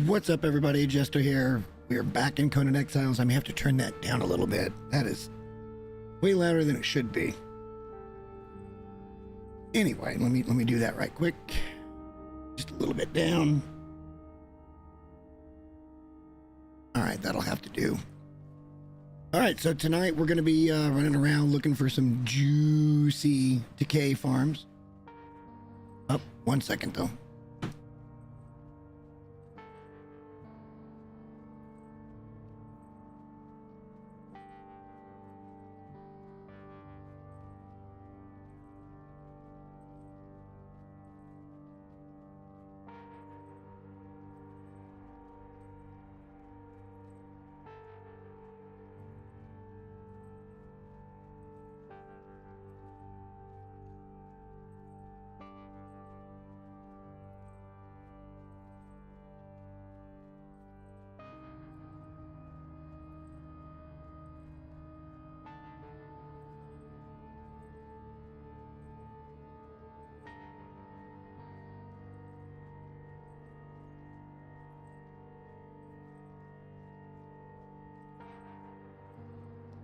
What's up, everybody? Jester here. We are back in Conan Exiles. I may have to turn that down a little bit. That is way louder than it should be. Anyway, let me do that right quick. Just a little bit down. All right, that'll have to do. All right, so tonight we're going to be running around looking for some juicy Decay farms. Oh, 1 second though.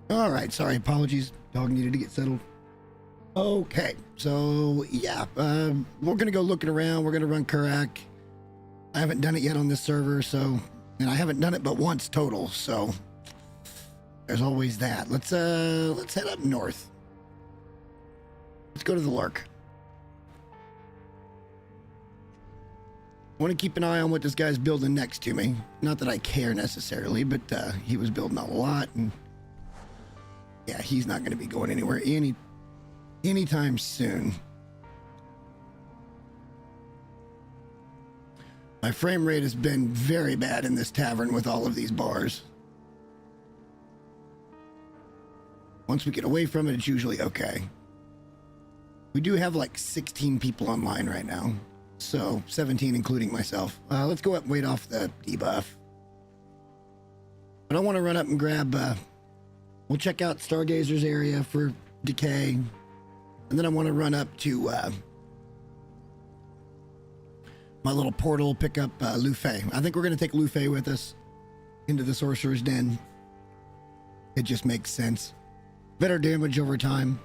All right, sorry, apologies. Dog needed to get settled. Okay, so yeah, we're gonna go looking around. We're gonna run Kurak. I haven't done it yet on this server, so, and I haven't done it but once total, so there's always that. Let's head up north. Let's go to the Lurk. I want to keep an eye on what this guy's building next to me. Not that I care necessarily, but he was building a lot, and yeah, he's not going to be going anywhere anytime soon. My frame rate has been very bad in this tavern with all of these bars. Once we get away from it, it's usually okay. We do have like 16 people online right now, so 17 including myself. Let's go up and wait off the debuff. But I want to run up and grab... we'll check out Stargazer's area for Decay. And then I want to run up to my little portal, pick up Lufay. I think we're going to take Lufay with us into the Sorcerer's Den. It just makes sense. Better damage over time.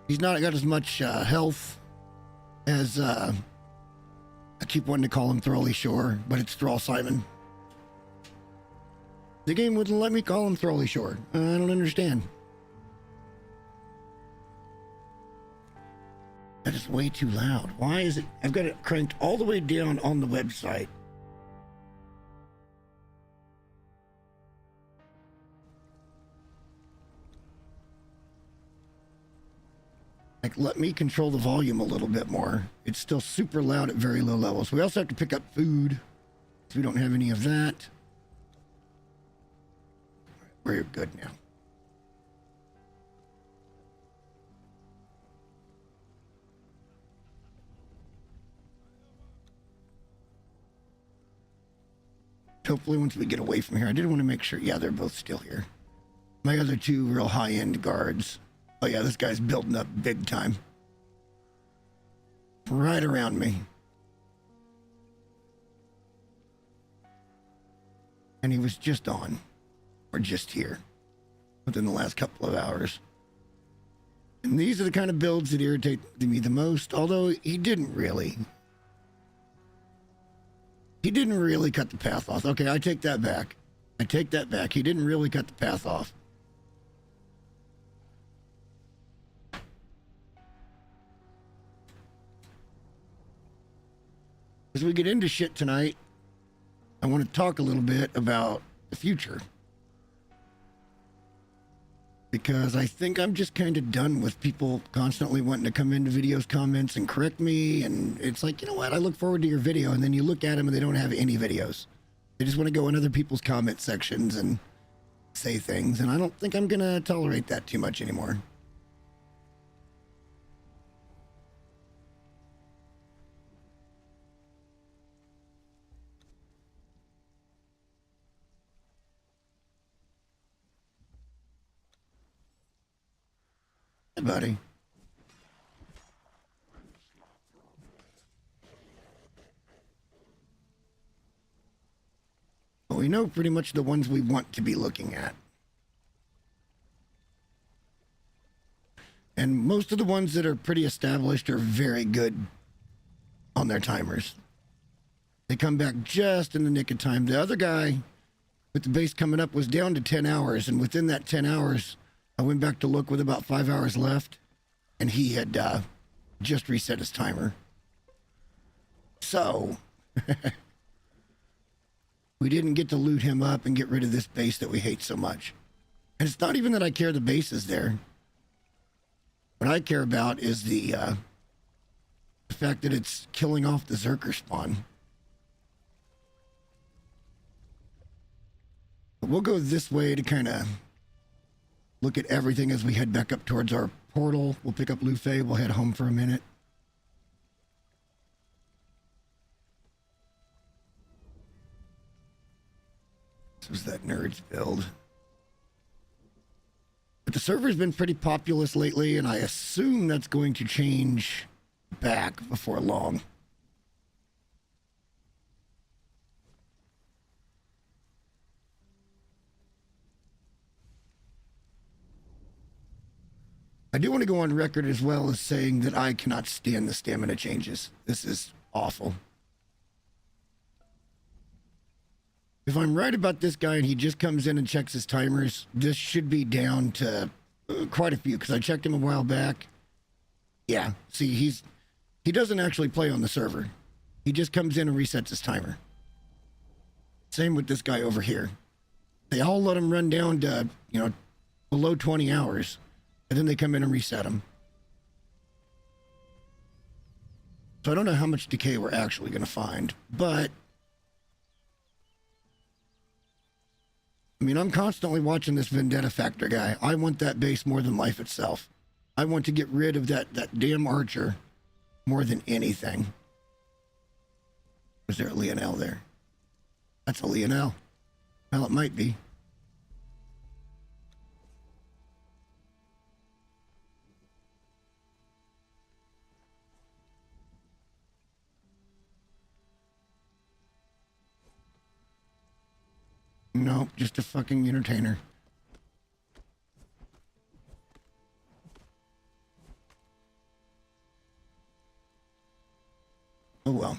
He's not got as much health as... I keep wanting to call him Thrally Shore, but it's Thrall Simon. The game wouldn't let me call him Thrally Shore. I don't understand. That is way too loud. Why is it? I've got it cranked all the way down on the website. Like, let me control the volume a little bit more. It's still super loud at very low levels. We also have to pick up food, so we don't have any of that. We're good now. Hopefully once we get away from here, I did want to make sure, yeah, they're both still here. My other two real high-end guards. Oh yeah, this guy's building up big time. Right around me. And he was just on. Or just here within the last couple of hours. And these are the kind of builds that irritate me the most, although he didn't really cut the path off. Okay, I take that back. I take that back. He didn't really cut the path off. As we get into shit tonight, I want to talk a little bit about the future. Because I think I'm just kind of done with people constantly wanting to come into videos, comments, and correct me. And it's like, you know what? I look forward to your video. And then you look at them and they don't have any videos. They just want to go in other people's comment sections and say things. And I don't think I'm going to tolerate that too much anymore. Buddy. we know pretty much the ones we want to be looking at. And most of the ones that are pretty established are very good on their timers. They come back just in the nick of time. The other guy with the base coming up was down to 10 hours. And within that 10 hours, I went back to look with about 5 hours left. And he had just reset his timer. So, we didn't get to loot him up and get rid of this base that we hate so much. And it's not even that I care the base is there. What I care about is the fact that it's killing off the Zerker spawn. But we'll go this way to kind of look at everything as we head back up towards our portal. We'll pick up Lufay. We'll head home for a minute. This was that nerd's build. But the server's been pretty populous lately, and I assume that's going to change back before long. I do want to go on record as well as saying that I cannot stand the stamina changes. This is awful. If I'm right about this guy and he just comes in and checks his timers, this should be down to quite a few, because I checked him a while back. Yeah, see, he doesn't actually play on the server. He just comes in and resets his timer. Same with this guy over here. They all let him run down to, below 20 hours, and then they come in and reset him. So I don't know how much decay we're actually going to find, but I mean, I'm constantly watching this Vendetta Factor guy. I want that base more than life itself. I want to get rid of that damn archer more than anything. Was there a Lionel there? That's a Lionel. Well, it might be. Nope, just a fucking entertainer. Oh well.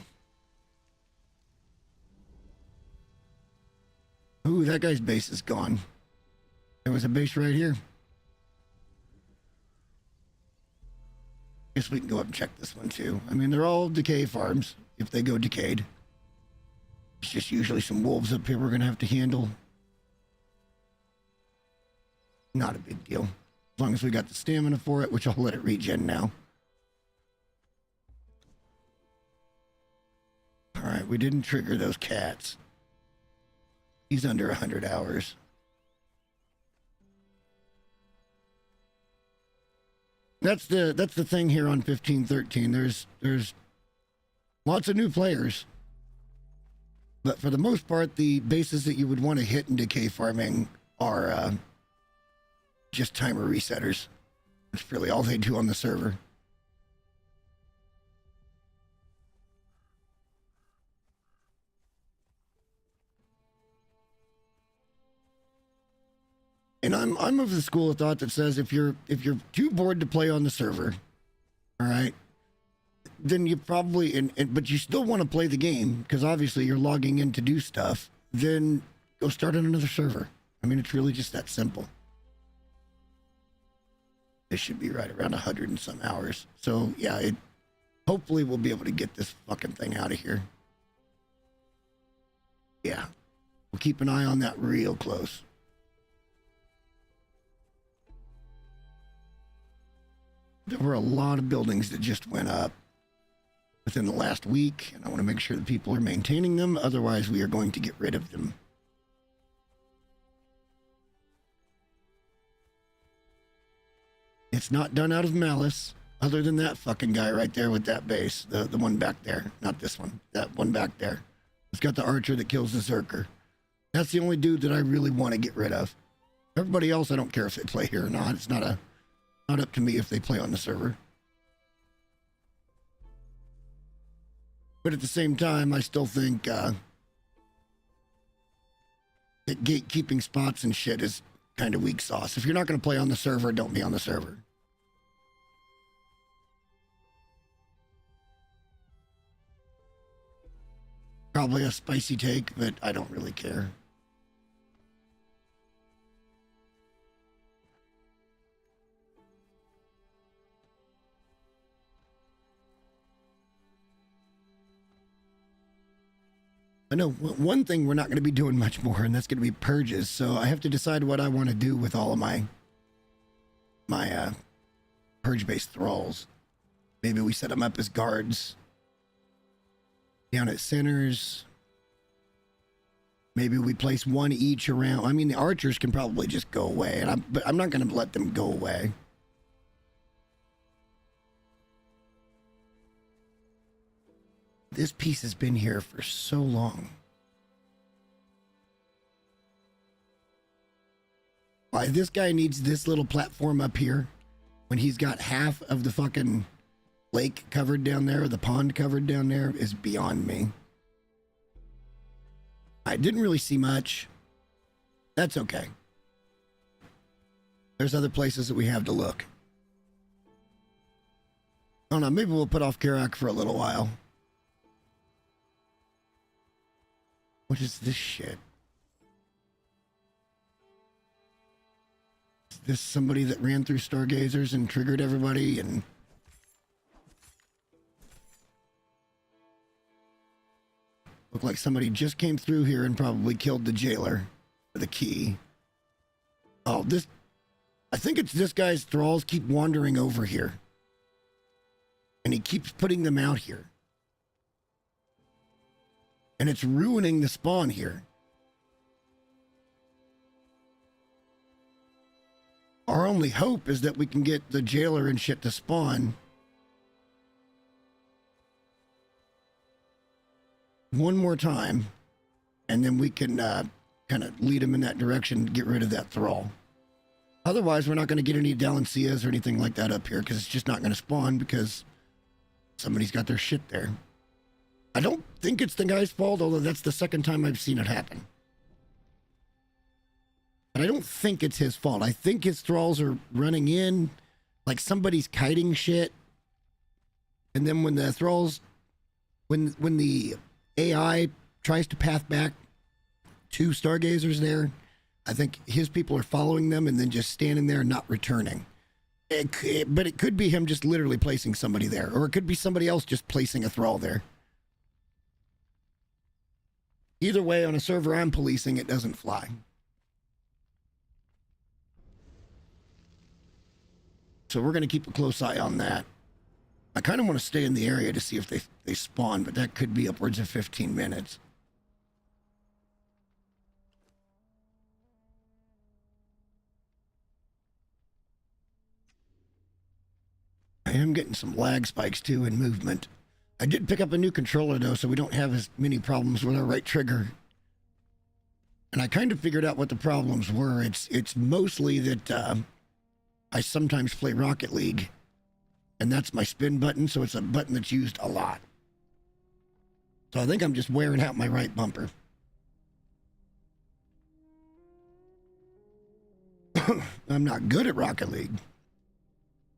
Ooh, that guy's base is gone. There was a base right here. Guess we can go up and check this one too. I mean, they're all decay farms, if they go decayed. It's just usually some wolves up here we're going to have to handle. Not a big deal. As long as we got the stamina for it, which I'll let it regen now. Alright, we didn't trigger those cats. He's under 100 hours. That's the thing here on 1513. There's lots of new players. But for the most part, the bases that you would want to hit in decay farming are just timer resetters. That's really all they do on the server. And I'm of the school of thought that says if you're too bored to play on the server, all right, then you probably but you still want to play the game because obviously you're logging in to do stuff, then go start on another server. I mean, it's really just that simple. This should be right around 100 and some hours. So yeah, hopefully we'll be able to get this fucking thing out of here. Yeah, we'll keep an eye on that real close. There were a lot of buildings that just went up within the last week, and I want to make sure that people are maintaining them. Otherwise, we are going to get rid of them. It's not done out of malice, other than that fucking guy right there with that base. The one back there. Not this one. That one back there. It's got the archer that kills the Zerker. That's the only dude that I really want to get rid of. Everybody else, I don't care if they play here or not. It's not up to me if they play on the server. But at the same time, I still think that gatekeeping spots and shit is kind of weak sauce. If you're not going to play on the server, don't be on the server. Probably a spicy take, but I don't really care. I know one thing we're not going to be doing much more, and that's going to be purges. So I have to decide what I want to do with all of my purge-based thralls. Maybe we set them up as guards down at centers. Maybe we place one each around. I mean, the archers can probably just go away, but I'm not going to let them go away. This piece has been here for so long. Why this guy needs this little platform up here when he's got half of the fucking lake covered down there, or the pond covered down there, is beyond me. I didn't really see much. That's okay. There's other places that we have to look. I don't know, maybe we'll put off Kurak for a little while. What is this shit? Is this somebody that ran through Stargazers and triggered everybody and... Looked like somebody just came through here and probably killed the jailer for the key. Oh, this... I think it's this guy's thralls keep wandering over here. And he keeps putting them out here. And it's ruining the spawn here. Our only hope is that we can get the jailer and shit to spawn one more time, and then we can kind of lead him in that direction to get rid of that thrall. Otherwise, we're not going to get any Dalancias or anything like that up here, because it's just not going to spawn because somebody's got their shit there. I don't think it's the guy's fault, although that's the second time I've seen it happen. But I don't think it's his fault. I think his thralls are running in, like somebody's kiting shit. And then when the thralls, when the AI tries to path back to Stargazers there, I think his people are following them and then just standing there and not returning. But it could be him just literally placing somebody there, or it could be somebody else just placing a thrall there. Either way, on a server I'm policing, it doesn't fly. So we're going to keep a close eye on that. I kind of want to stay in the area to see if they spawn, but that could be upwards of 15 minutes. I am getting some lag spikes too in movement. I did pick up a new controller though, so we don't have as many problems with our right trigger. And I kind of figured out what the problems were. It's mostly that I sometimes play Rocket League, and that's my spin button, so it's a button that's used a lot. So I think I'm just wearing out my right bumper. I'm not good at Rocket League.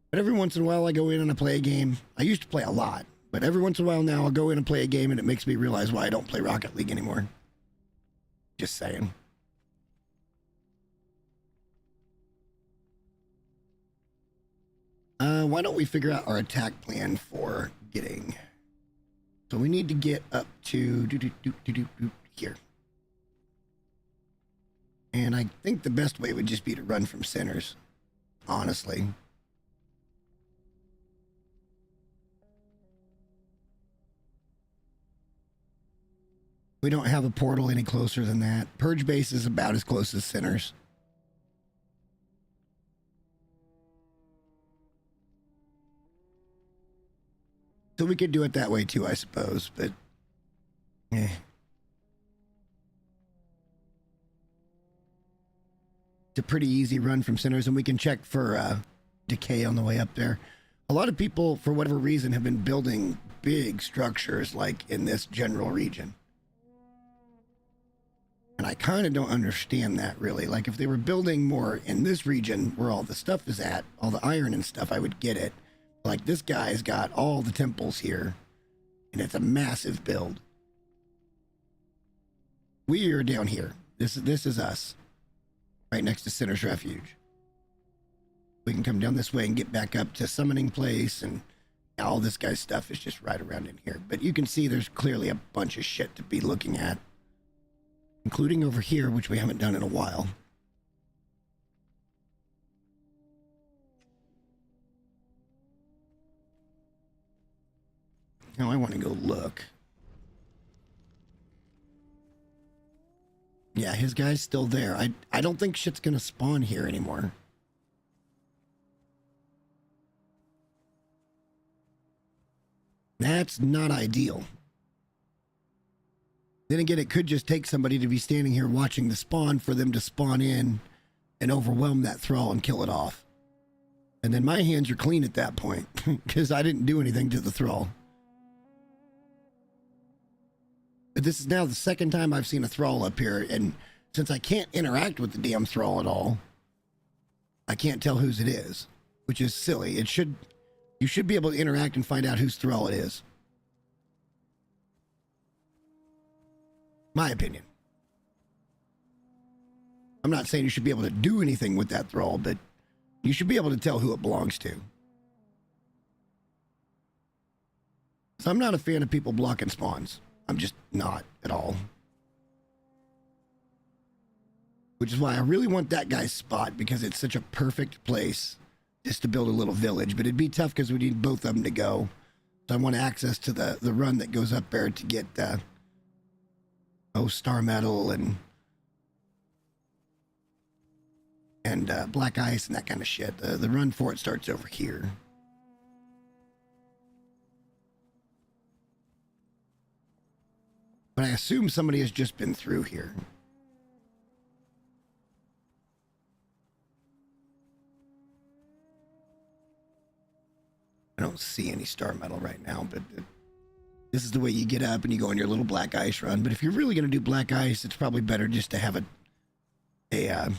But every once in a while I go in and I play a game. I used to play a lot, but every once in a while now I'll go in and play a game and it makes me realize why I don't play Rocket League anymore. Just saying. Why don't we figure out our attack plan for getting... So we need to get up to here. And I think the best way would just be to run from centers, honestly. We don't have a portal any closer than that. Purge base is about as close as centers. So we could do it that way too, I suppose, but... It's a pretty easy run from centers, and we can check for decay on the way up there. A lot of people, for whatever reason, have been building big structures, like in this general region. And I kind of don't understand that really. Like if they were building more in this region where all the stuff is at, all the iron and stuff, I would get it. Like this guy's got all the temples here and it's a massive build. We are down here. This is us right next to Sinner's Refuge. We can come down this way and get back up to Summoning Place, and all this guy's stuff is just right around in here. But you can see there's clearly a bunch of shit to be looking at, including over here, which we haven't done in a while. Now I want to go look. Yeah, his guy's still there. I don't think shit's gonna spawn here anymore. That's not ideal. Then again, it could just take somebody to be standing here watching the spawn for them to spawn in and overwhelm that thrall and kill it off. And then my hands are clean at that point because I didn't do anything to the thrall. But this is now the second time I've seen a thrall up here, and since I can't interact with the damn thrall at all, I can't tell whose it is, which is silly. You should be able to interact and find out whose thrall it is. My opinion. I'm not saying you should be able to do anything with that thrall, but you should be able to tell who it belongs to. So I'm not a fan of people blocking spawns. I'm just not at all. Which is why I really want that guy's spot, because it's such a perfect place just to build a little village. But it'd be tough because we need both of them to go. So I want access to the run that goes up there to get star metal and black ice and that kind of shit. The run for it starts over here. But I assume somebody has just been through here. I don't see any star metal right now, but this is the way you get up and you go on your little black ice run. But if you're really going to do black ice, it's probably better just to have a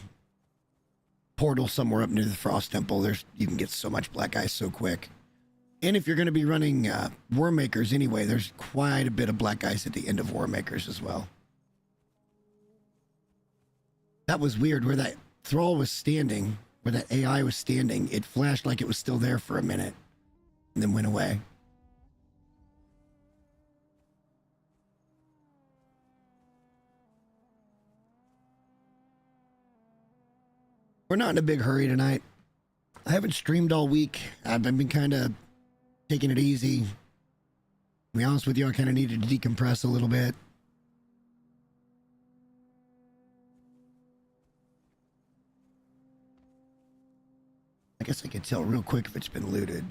portal somewhere up near the Frost Temple. You can get so much black ice so quick. And if you're going to be running War Makers anyway, there's quite a bit of black ice at the end of War Makers as well. That was weird. Where that thrall was standing, where that AI was standing, it flashed like it was still there for a minute and then went away. We're not in a big hurry tonight. I haven't streamed all week. I've been kind of taking it easy. To be honest with you, I kind of needed to decompress a little bit. I guess I could tell real quick if it's been looted.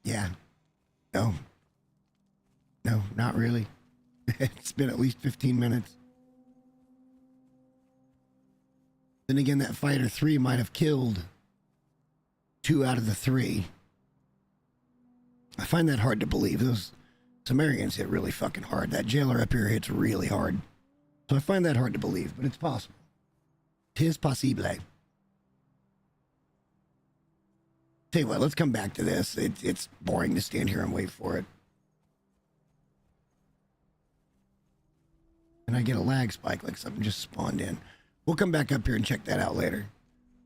Yeah. No. No, not really. It's been at least 15 minutes. Then again, that fighter 3 might have killed 2 out of the 3. I find that hard to believe. Those Sumerians hit really fucking hard. That jailer up here hits really hard. So I find that hard to believe, but it's possible. 'Tis possible. Tell you what, let's come back to this. It's boring to stand here and wait for it. And I get a lag spike like something just spawned in. We'll come back up here and check that out later.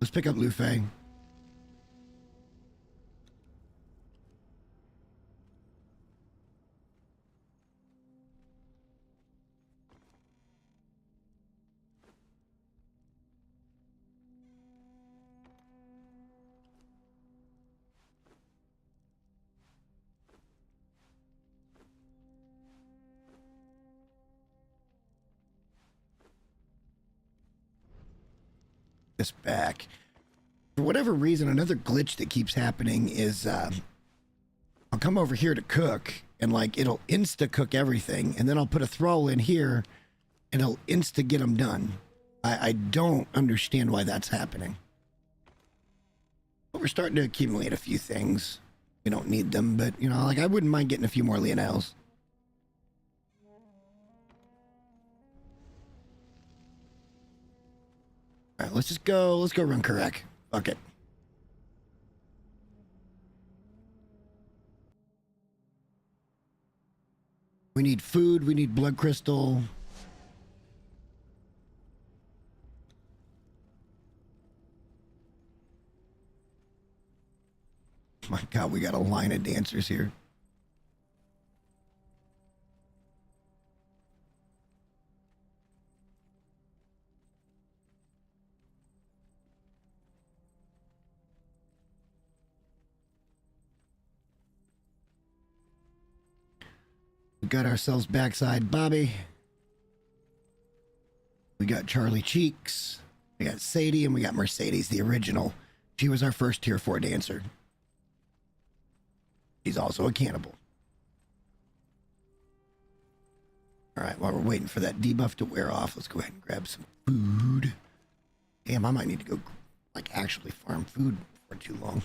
Let's pick up Lufay. This back. For whatever reason, another glitch that keeps happening is I'll come over here to cook and like it'll insta cook everything, and then I'll put a thrall in here and it'll insta get them done. I don't understand why that's happening. But we're starting to accumulate a few things. We don't need them, but you know, like I wouldn't mind getting a few more Lionels. right, let's just go. Let's go run Kurak. Fuck it. We need food. We need blood crystal. My God, we got a line of dancers here. We got ourselves backside Bobby. We got Charlie Cheeks. We got Sadie, and we got Mercedes, the original. She was our first tier 4 dancer. She's also a cannibal. All right, while we're waiting for that debuff to wear off, let's go ahead and grab some food. Damn, I might need to go, like, actually farm food for too long.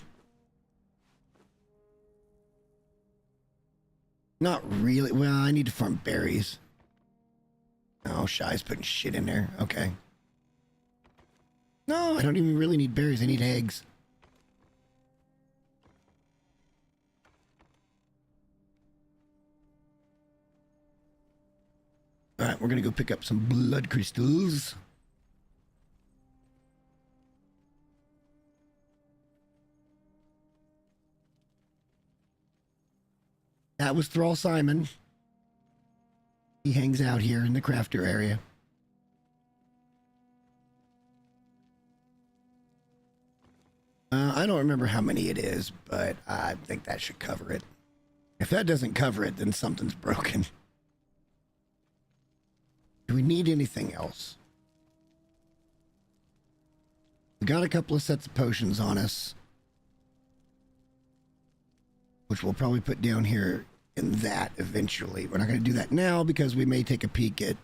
Not really. Well, I need to farm berries. Oh, Shy's putting shit in there. Okay. No, I don't even really need berries. I need eggs. All right, we're going to go pick up some blood crystals. That was Thrall Simon. He hangs out here in the crafter area. I don't remember how many it is, but I think that should cover it. If that doesn't cover it, then something's broken. Do we need anything else? We got a couple of sets of potions on us, which we'll probably put down here in that eventually. We're not going to do that now because we may take a peek at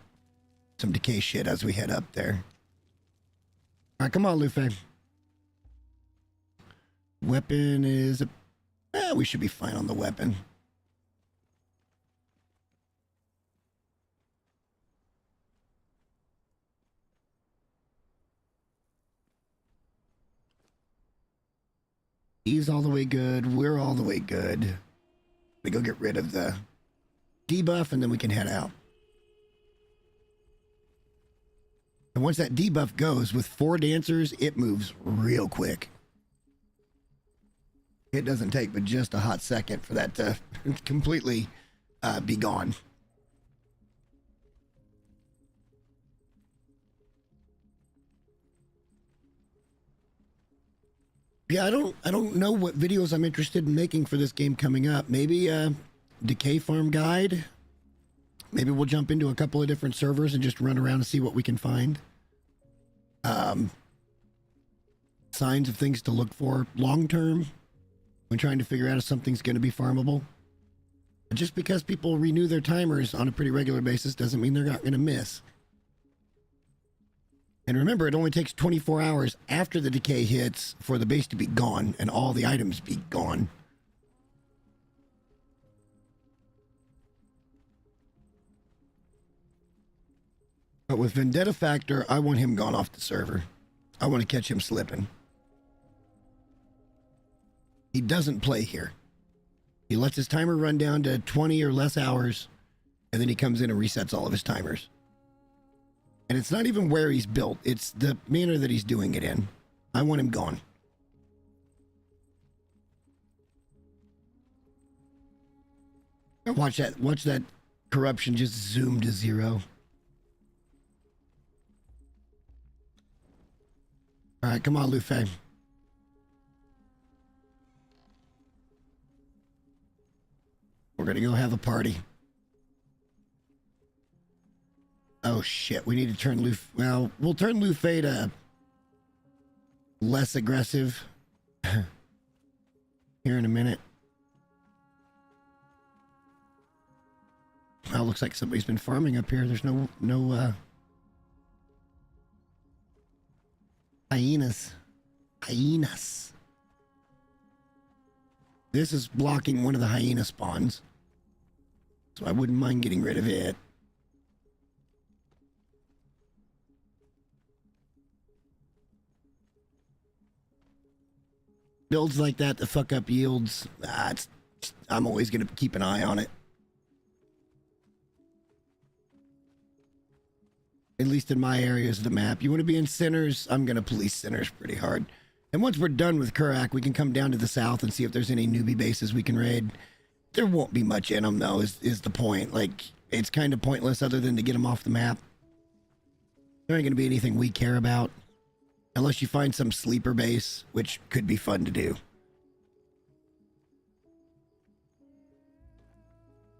some decay shit as we head up there. All right, come on, Luffy. Weapon is we should be fine on the weapon. He's all the way good. We're all the way good. We go get rid of the debuff and then we can head out. And once that debuff goes with 4 dancers, it moves real quick. It doesn't take but just a hot second for that to completely be gone. Yeah, I don't know what videos I'm interested in making for this game coming up. Maybe Decay Farm Guide. Maybe we'll jump into a couple of different servers and just run around and see what we can find. Signs of things to look for long term when trying to figure out if something's going to be farmable. Just because people renew their timers on a pretty regular basis doesn't mean they're not going to miss. And remember, it only takes 24 hours after the decay hits for the base to be gone and all the items be gone. But with Vendetta Factor, I want him gone off the server. I want to catch him slipping. He doesn't play here. He lets his timer run down to 20 or less hours, and then he comes in and resets all of his timers. And it's not even where he's built. It's the manner that he's doing it in. I want him gone. Watch that corruption just zoom to 0. All right, come on, Luffy. We're gonna go have a party. Oh shit, we need to turn Luffy. Well, we'll turn Luffy to less aggressive here in a minute. Well, looks like somebody's been farming up here. There's no hyenas. Hyenas. This is blocking one of the hyena spawns, so I wouldn't mind getting rid of it. Builds like that to fuck up yields, I'm always going to keep an eye on it. At least in my areas of the map. You want to be in centers, I'm going to police centers pretty hard. And once we're done with Kurak, we can come down to the south and see if there's any newbie bases we can raid. There won't be much in them, though, is the point. Like, it's kind of pointless other than to get them off the map. There ain't going to be anything we care about. Unless you find some sleeper base, which could be fun to do.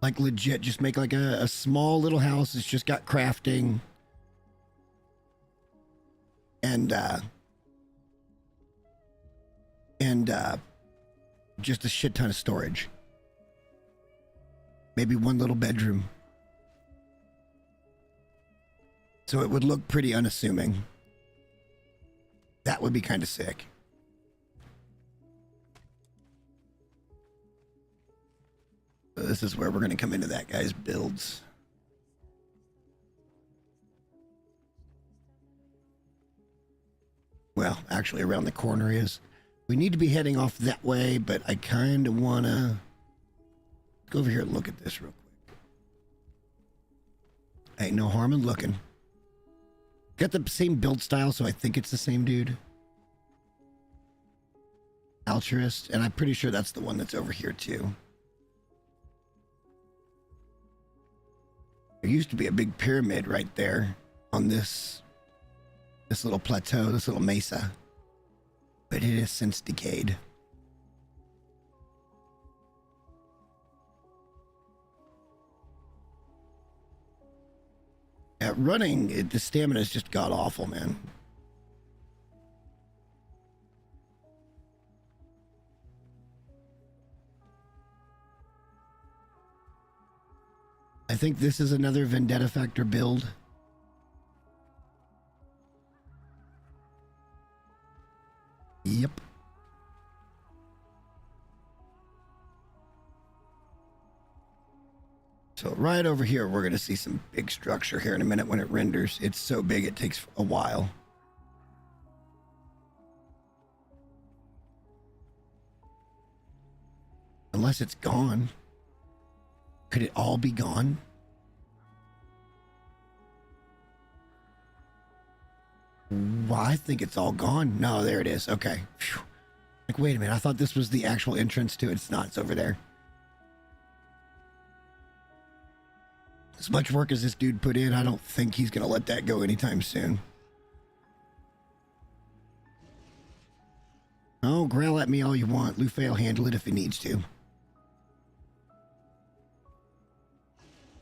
Like, legit, just make like a small little house that's just got crafting. And just a shit ton of storage. Maybe one little bedroom. So it would look pretty unassuming. That would be kind of sick. So this is where we're going to come into that guy's builds. Well, actually around the corner is. We need to be heading off that way, but I kind of want to go over here and look at this real quick. Ain't no harm in looking. Got the same build style, so I think it's the same dude. Altruist, and I'm pretty sure that's the one that's over here too. There used to be a big pyramid right there on this little plateau, this little mesa. But it has since decayed. At running, the stamina is just god awful, man. I think this is another Vendetta Factor build. Yep. So right over here, we're going to see some big structure here in a minute when it renders. It's so big, it takes a while. Unless it's gone. Could it all be gone? Well, I think it's all gone. No, there it is. Okay. Phew. Like, wait a minute. I thought this was the actual entrance to it. It's not. It's over there. As much work as this dude put in, I don't think he's going to let that go anytime soon. Oh, growl at me all you want. Luffy will handle it if he needs to.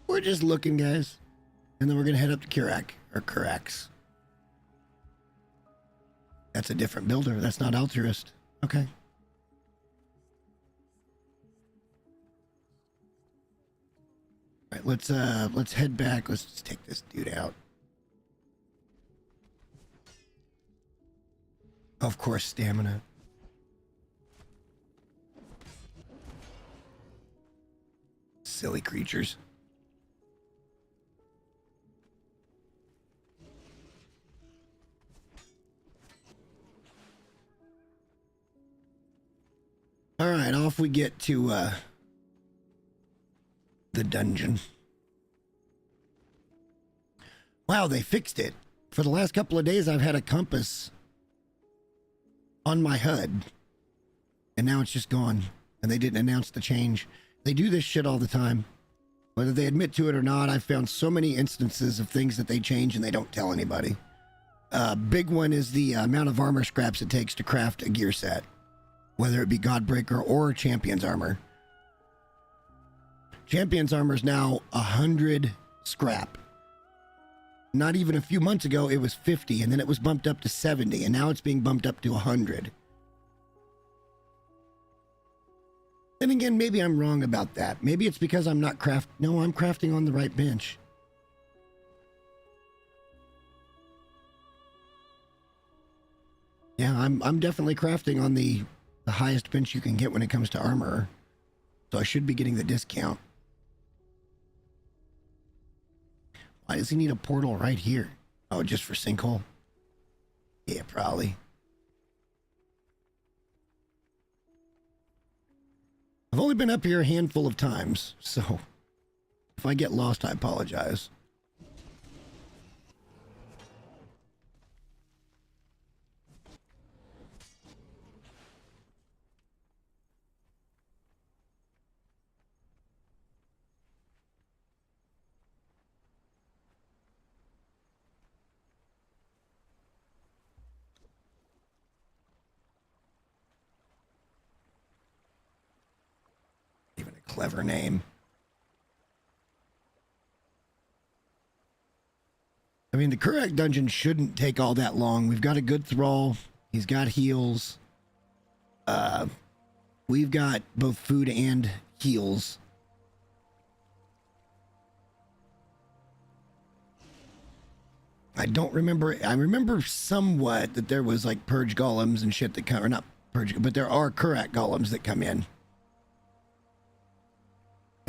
We're just looking, guys. And then we're going to head up to Kurak. Or Kuraks. That's a different builder. That's not Altruist. Okay. All right, let's head back. Let's just take this dude out. Of course, stamina. Silly creatures. All right, off we get to the dungeon. Wow, they fixed it. For the last couple of days, I've had a compass on my HUD, and now it's just gone, and they didn't announce the change. They do this shit all the time. Whether they admit to it or not, I've found so many instances of things that they change and they don't tell anybody. Big one is the amount of armor scraps it takes to craft a gear set, whether it be Godbreaker or Champion's armor. Champion's armor is now 100 scrap. Not even a few months ago, it was 50, and then it was bumped up to 70, and now it's being bumped up to 100. Then again, maybe I'm wrong about that. Maybe it's because I'm not No, I'm crafting on the right bench. Yeah, I'm definitely crafting on the highest bench you can get when it comes to armor. So I should be getting the discount. Why does he need a portal right here? Oh, just for sinkhole? Yeah, probably. I've only been up here a handful of times, so if I get lost, I apologize. Even a clever name. I mean, the Kurak dungeon shouldn't take all that long. We've got a good thrall. He's got heals. We've got both food and heals. I don't remember. I remember somewhat that there was like purge golems and shit that come, or not purge, but there are Kurak golems that come in.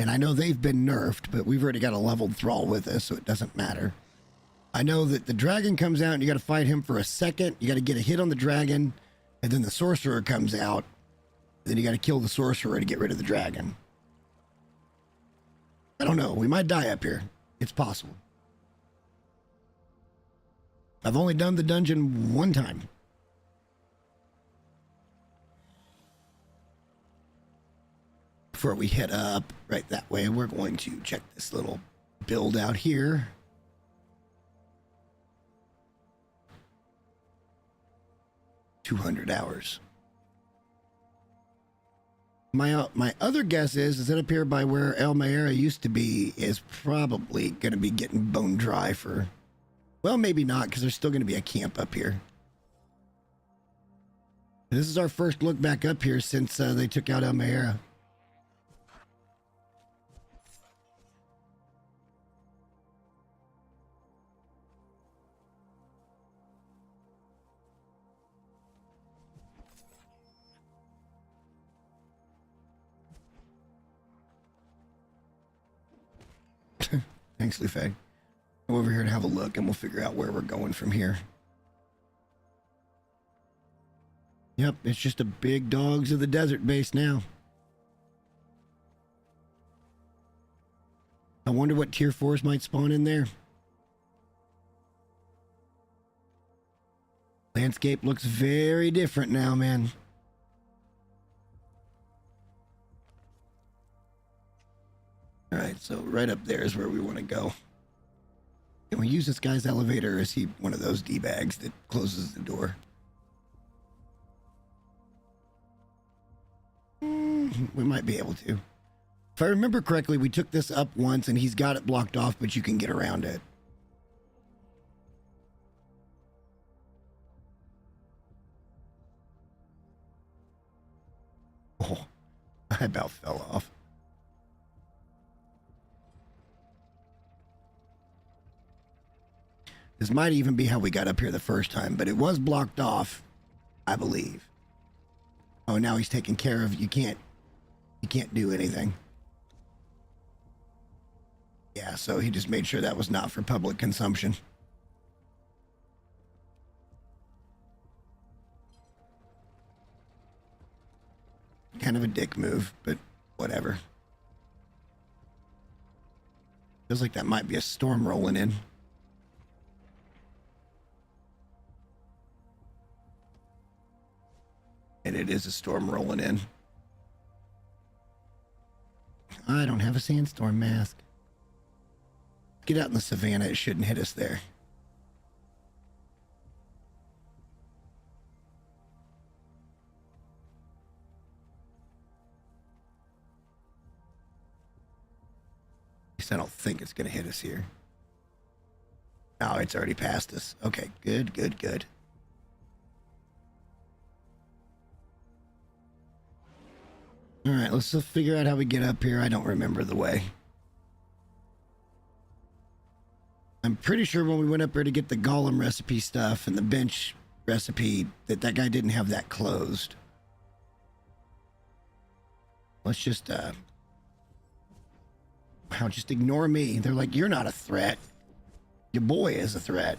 And I know they've been nerfed, but we've already got a leveled thrall with us, so it doesn't matter. I know that the dragon comes out and you got to fight him for a second. You got to get a hit on the dragon, and then the sorcerer comes out. Then you got to kill the sorcerer to get rid of the dragon. I don't know. We might die up here. It's possible. I've only done the dungeon one time. Before we head up right that way, we're going to check this little build out here. $200. My other guess is that up here by where El Maera used to be is probably going to be getting bone dry for, well, maybe not, because there's still going to be a camp up here. This is our first look back up here since they took out El Maera. Thanks, Lufay. Go over here and have a look, and we'll figure out where we're going from here. Yep, it's just a big dogs of the desert base now. I wonder what tier 4s might spawn in there. Landscape looks very different now, man. All right, so right up there is where we want to go. Can we use this guy's elevator, or is he one of those D-bags that closes the door? We might be able to. If I remember correctly, we took this up once, and he's got it blocked off, but you can get around it. Oh, I about fell off. This might even be how we got up here the first time, but it was blocked off, I believe. Oh, now he's taken care of. You can't do anything. Yeah, so he just made sure that was not for public consumption. Kind of a dick move, but whatever. Feels like that might be a storm rolling in. And it is a storm rolling in. I don't have a sandstorm mask. Get out in the savannah. It shouldn't hit us there. At least I don't think it's going to hit us here. Oh, it's already past us. Okay, good, good, good. All right, let's just figure out how we get up here. I don't remember the way. I'm pretty sure when we went up there to get the golem recipe stuff and the bench recipe, that guy didn't have that closed. Let's just, wow, just ignore me. They're like, you're not a threat. Your boy is a threat.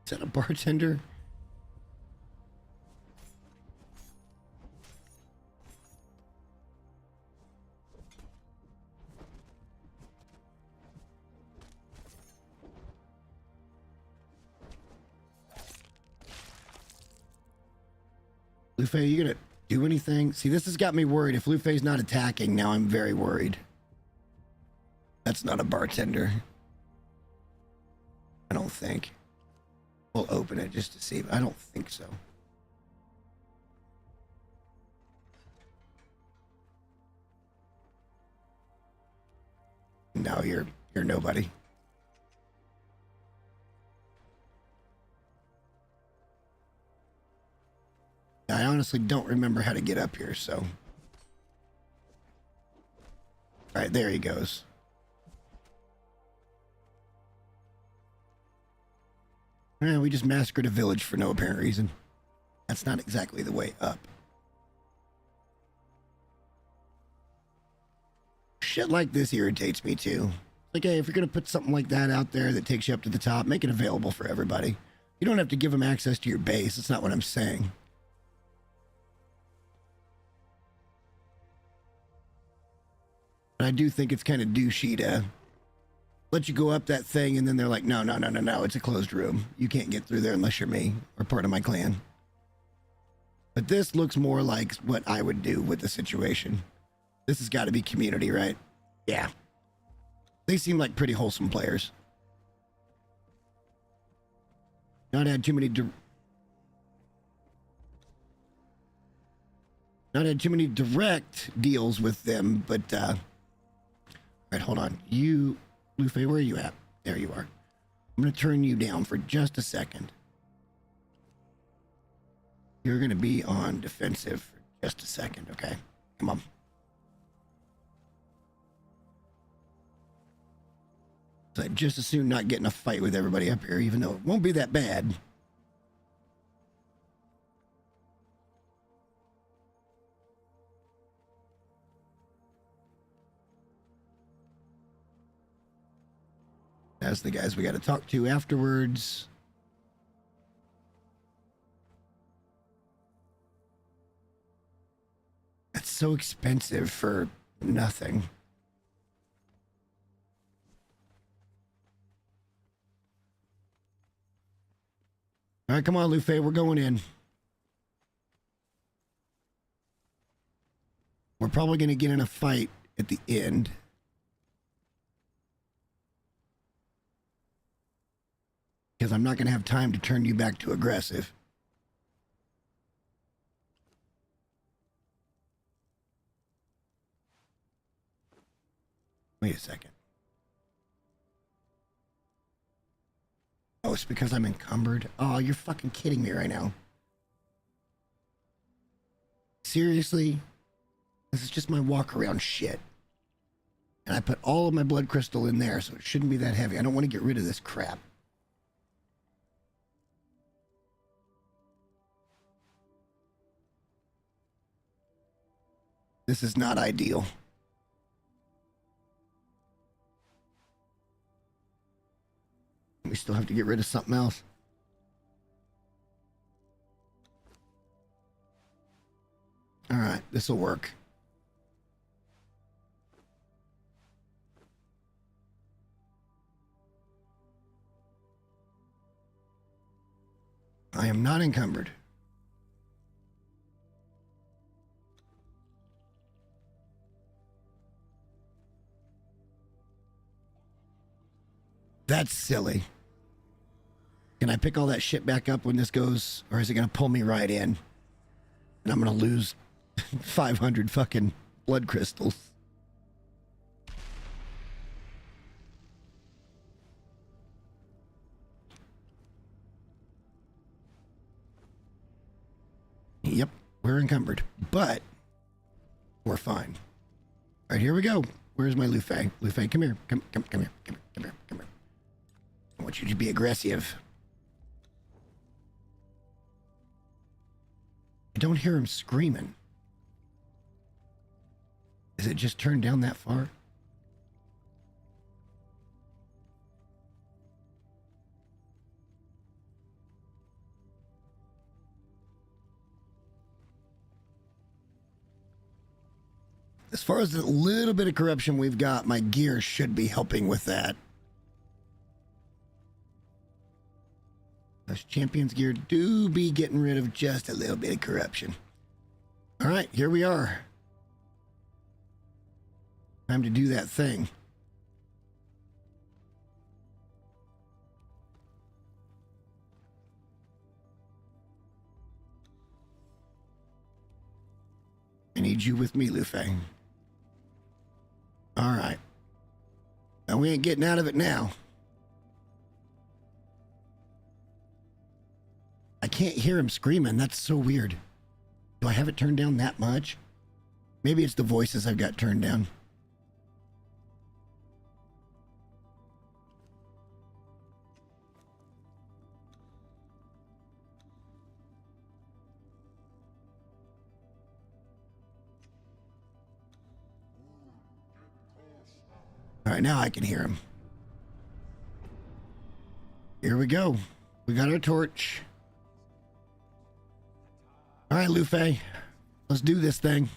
Is that a bartender? Lufe, are you gonna do anything? See, this has got me worried. If Lufe's not attacking, now I'm very worried. That's not a bartender. I don't think. We'll open it just to see. I don't think so. No, you're nobody. I honestly don't remember how to get up here, so. All right, there he goes. We just massacred a village for no apparent reason. That's not exactly the way up. Shit like this irritates me too. Like, hey, if you're gonna put something like that out there that takes you up to the top, make it available for everybody. You don't have to give them access to your base. That's not what I'm saying. But I do think it's kind of douchey to let you go up that thing and then they're like, no, it's a closed room. You can't get through there unless you're me or part of my clan. But this looks more like what I would do with the situation. This has got to be community, right? Yeah. They seem like pretty wholesome players. Not had too many direct deals with them, but all right, hold on. Lufe, where are you at? There you are. I'm going to turn you down for just a second. You're going to be on defensive for just a second, okay? Come on. So I'd just as soon not get in a fight with everybody up here, even though it won't be that bad. That's the guys we got to talk to afterwards. That's so expensive for nothing. All right, come on, Lufe, we're going in. We're probably going to get in a fight at the end. Because I'm not going to have time to turn you back to aggressive. Wait a second. Oh, it's because I'm encumbered? Oh, you're fucking kidding me right now. Seriously? This is just my walk around shit. And I put all of my blood crystal in there, so it shouldn't be that heavy. I don't want to get rid of this crap. This is not ideal. We still have to get rid of something else. All right, this will work. I am not encumbered. That's silly. Can I pick all that shit back up when this goes, or is it going to pull me right in? And I'm going to lose 500 fucking blood crystals. Yep, we're encumbered, but we're fine. All right, here we go. Where's my Lufe? Lufe, come here. Come here. Come here. I want you to be aggressive. I don't hear him screaming. Is it just turned down that far? far as the little bit of corruption we've got, my gear should be helping with that. Those champions gear do be getting rid of just a little bit of corruption. All right, here we are. Time to do that thing. I need you with me, Lufeng. All right. Now we ain't getting out of it now. I can't hear him screaming. That's so weird. Do I have it turned down that much? Maybe it's the voices I've got turned down. All right, now I can hear him. Here we go. We got our torch. All right, Lufeng, let's do this thing.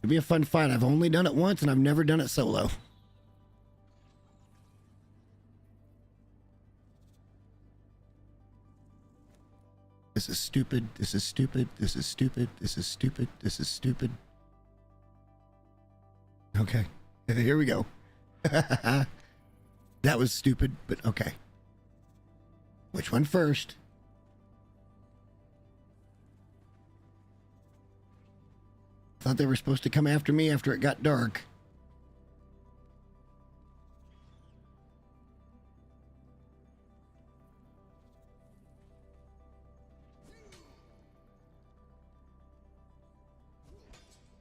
It'll be a fun fight. I've only done it once, and I've never done it solo. This is stupid. This is stupid. This is stupid. This is stupid. This is stupid. Okay. Here we go. That was stupid, but okay. Which one first? Thought they were supposed to come after me after it got dark.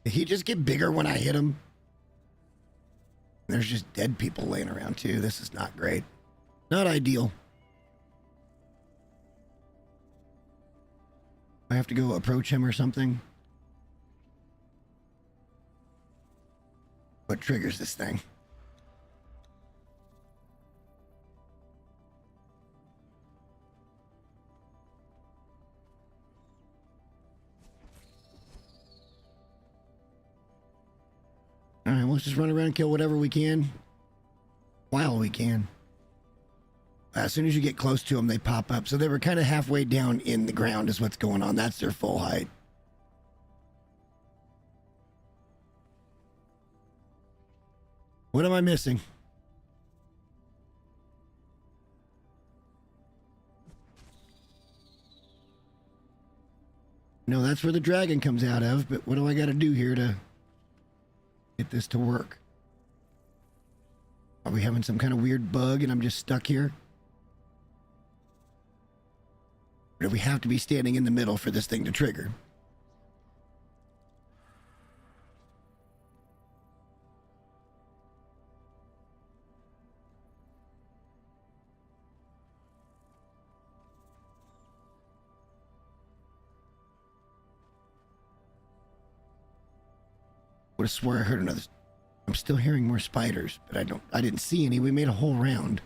Did he just get bigger when I hit him? There's just dead people laying around too. This is not great. Not ideal. I have to go approach him or something. What triggers this thing? All right, let's just run around and kill whatever we can while we can. As soon as you get close to them, they pop up. So they were kind of halfway down in the ground is what's going on. That's their full height. What am I missing? No, that's where the dragon comes out of, but what do I got to do here to get this to work? Are we having some kind of weird bug and I'm just stuck here? Or do we have to be standing in the middle for this thing to trigger? Would have swore I heard another. I'm still hearing more spiders, but I didn't see any. We made a whole round.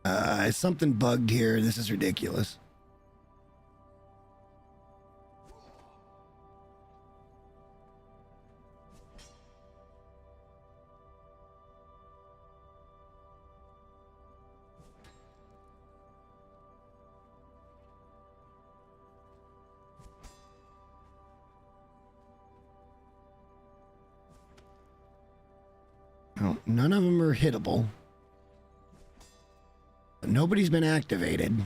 Is something bugged here? This is ridiculous. Well, none of them are hittable. But nobody's been activated.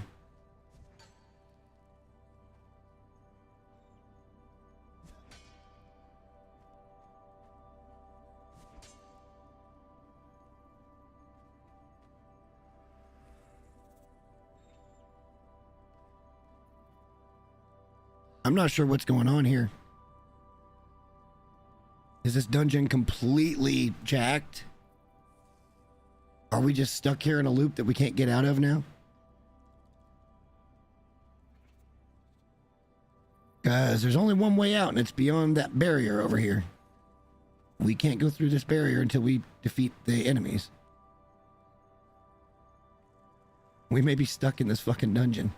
I'm not sure what's going on here. Is this dungeon completely jacked? Are we just stuck here in a loop that we can't get out of now? Because there's only one way out, and it's beyond that barrier over here. We can't go through this barrier until we defeat the enemies. We may be stuck in this fucking dungeon.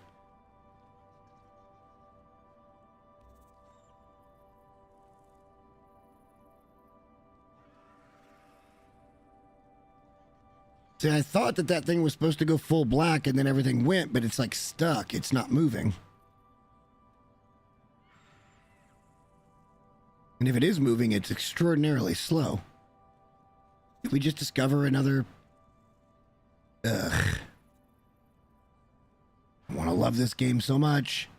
See, I thought that thing was supposed to go full black and then everything went, but it's like stuck. It's not moving. And if it is moving, it's extraordinarily slow. Did we just discover another... Ugh. I want to love this game so much.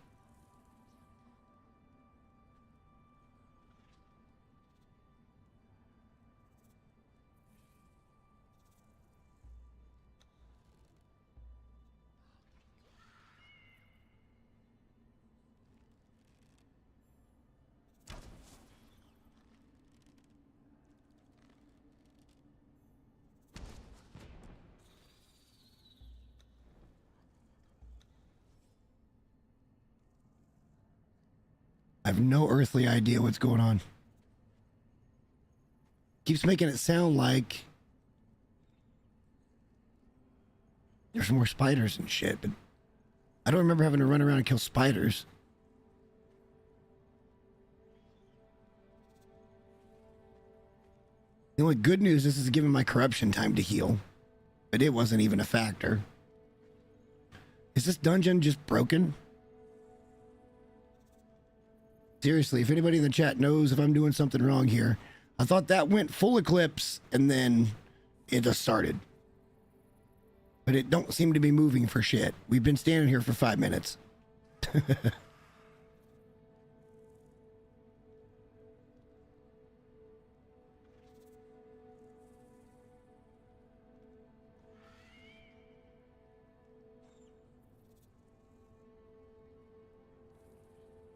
I have no earthly idea what's going on. Keeps making it sound like there's more spiders and shit, but I don't remember having to run around and kill spiders. The only good news, this is giving my corruption time to heal, but it wasn't even a factor. Is this dungeon just broken? Seriously, if anybody in the chat knows if I'm doing something wrong here, I thought that went full eclipse and then it just started. But it don't seem to be moving for shit. We've been standing here for 5 minutes.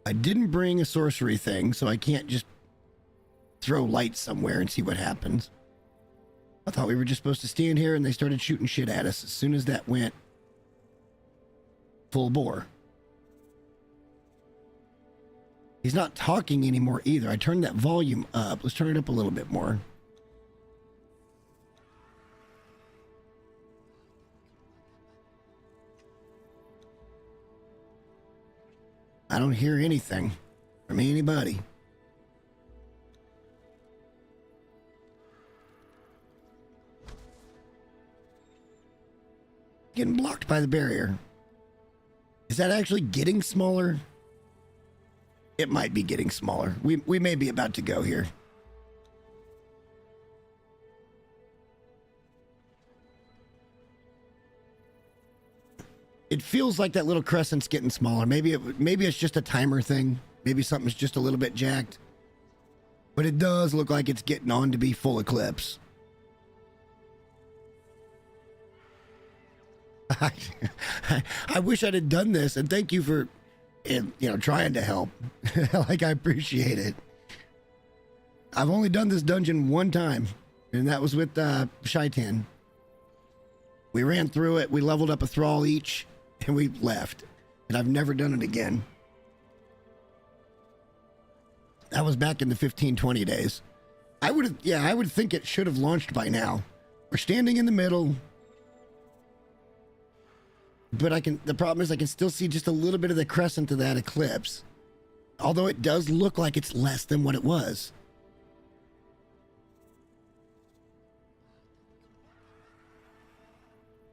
I didn't bring a sorcery thing, so I can't just throw light somewhere and see what happens. I thought we were just supposed to stand here and they started shooting shit at us as soon as that went full bore. He's not talking anymore either. I turned that volume up. Let's turn it up a little bit more. I don't hear anything from anybody. Getting blocked by the barrier. Is that actually getting smaller? It might be getting smaller. We may be about to go here. It feels like that little crescent's getting smaller. Maybe it's just a timer thing. Maybe something's just a little bit jacked. But it does look like it's getting on to be full eclipse. I wish I'd have done this, and thank you for, trying to help. Like, I appreciate it. I've only done this dungeon one time, and that was with Shaitan. We ran through it, we leveled up a thrall each, and we left. And I've never done it again. That was back in the 15-20 days. I would think it should have launched by now. We're standing in the middle. But the problem is I can still see just a little bit of the crescent of that eclipse. Although it does look like it's less than what it was.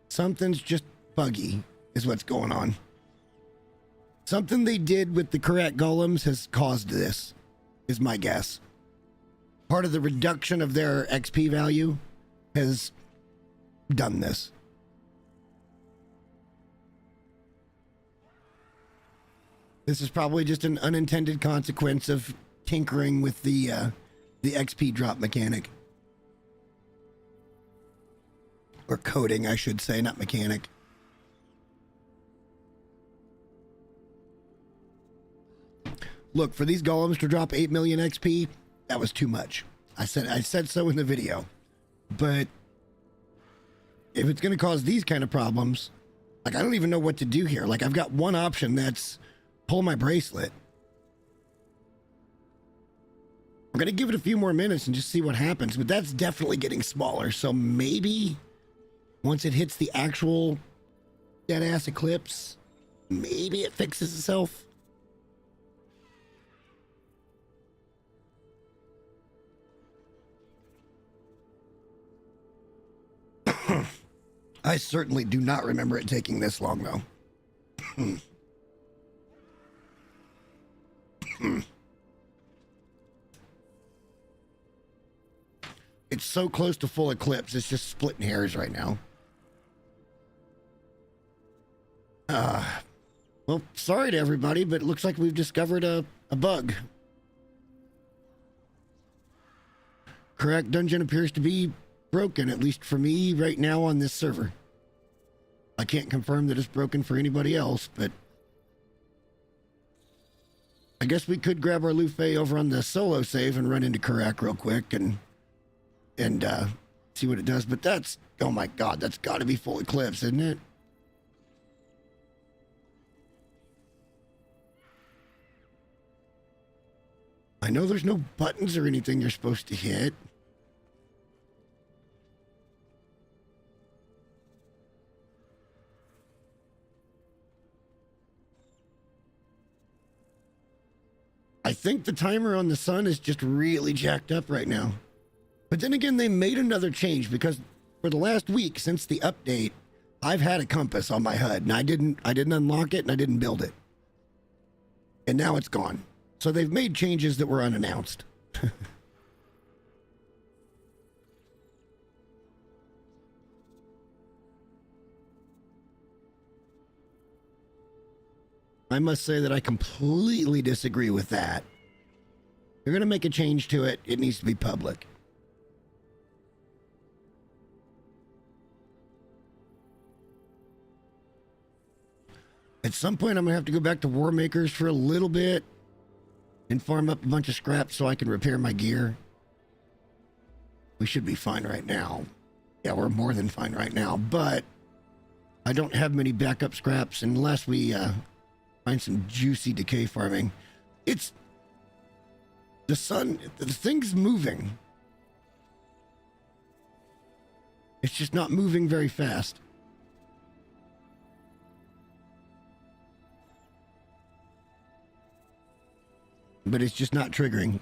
Something's just buggy is what's going on. Something they did with the Kurak golems has caused this, is my guess. Part of the reduction of their XP value has done this. This is probably just an unintended consequence of tinkering with the XP drop mechanic. Or coding, I should say, not mechanic. Look, for these golems to drop 8 million XP, that was too much. I said so in the video. But if it's going to cause these kind of problems, like, I don't even know what to do here. Like, I've got one option that's pull my bracelet. We're going to give it a few more minutes and just see what happens, but that's definitely getting smaller. So maybe once it hits the actual dead-ass eclipse, maybe it fixes itself. I certainly do not remember it taking this long, though. It's so close to full eclipse, it's just splitting hairs right now. Well, sorry to everybody, but it looks like we've discovered a bug. Kurak dungeon appears to be broken, at least for me right now on this server. I can't confirm that it's broken for anybody else, but I guess we could grab our Luffy over on the solo save and run into Kurak real quick and see what it does. But that's, oh my god, that's got to be full eclipse, isn't it? I know there's no buttons or anything you're supposed to hit. I think the timer on the sun is just really jacked up right now. But then again, they made another change because for the last week since the update, I've had a compass on my HUD and I didn't unlock it and I didn't build it. And now it's gone. So they've made changes that were unannounced. I must say that I completely disagree with that. If you're going to make a change to it, it needs to be public. At some point, I'm going to have to go back to War Makers for a little bit and farm up a bunch of scraps so I can repair my gear. We should be fine right now. Yeah, we're more than fine right now, but I don't have many backup scraps unless we find some juicy decay farming. It's the sun, the thing's moving. It's just not moving very fast. But it's just not triggering.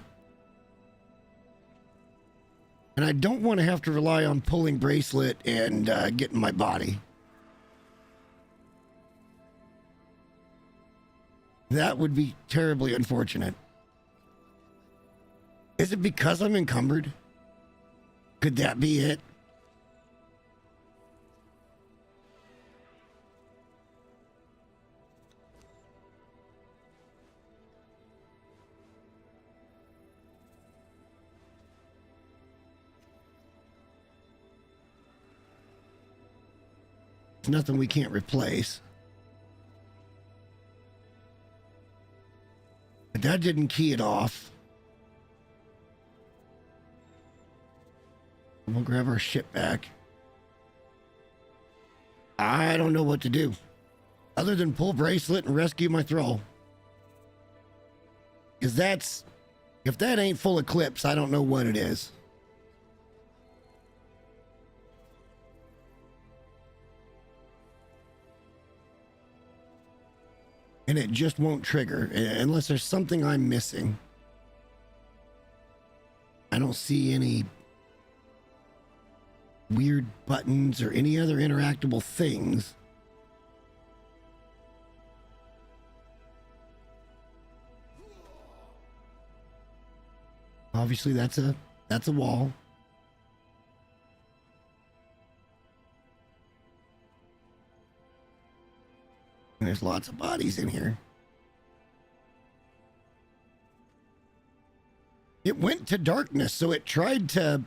And I don't want to have to rely on pulling bracelet and getting my body. That would be terribly unfortunate. Is it because I'm encumbered? Could that be it? It's nothing we can't replace. But that didn't key it off. We'll grab our ship back. I don't know what to do other than pull bracelet and rescue my thrall. Because that's, if that ain't full eclipse, I don't know what it is. And it just won't trigger unless there's something I'm missing. I don't see any weird buttons or any other interactable things. Obviously that's a wall. And there's lots of bodies in here. It went to darkness, so it tried to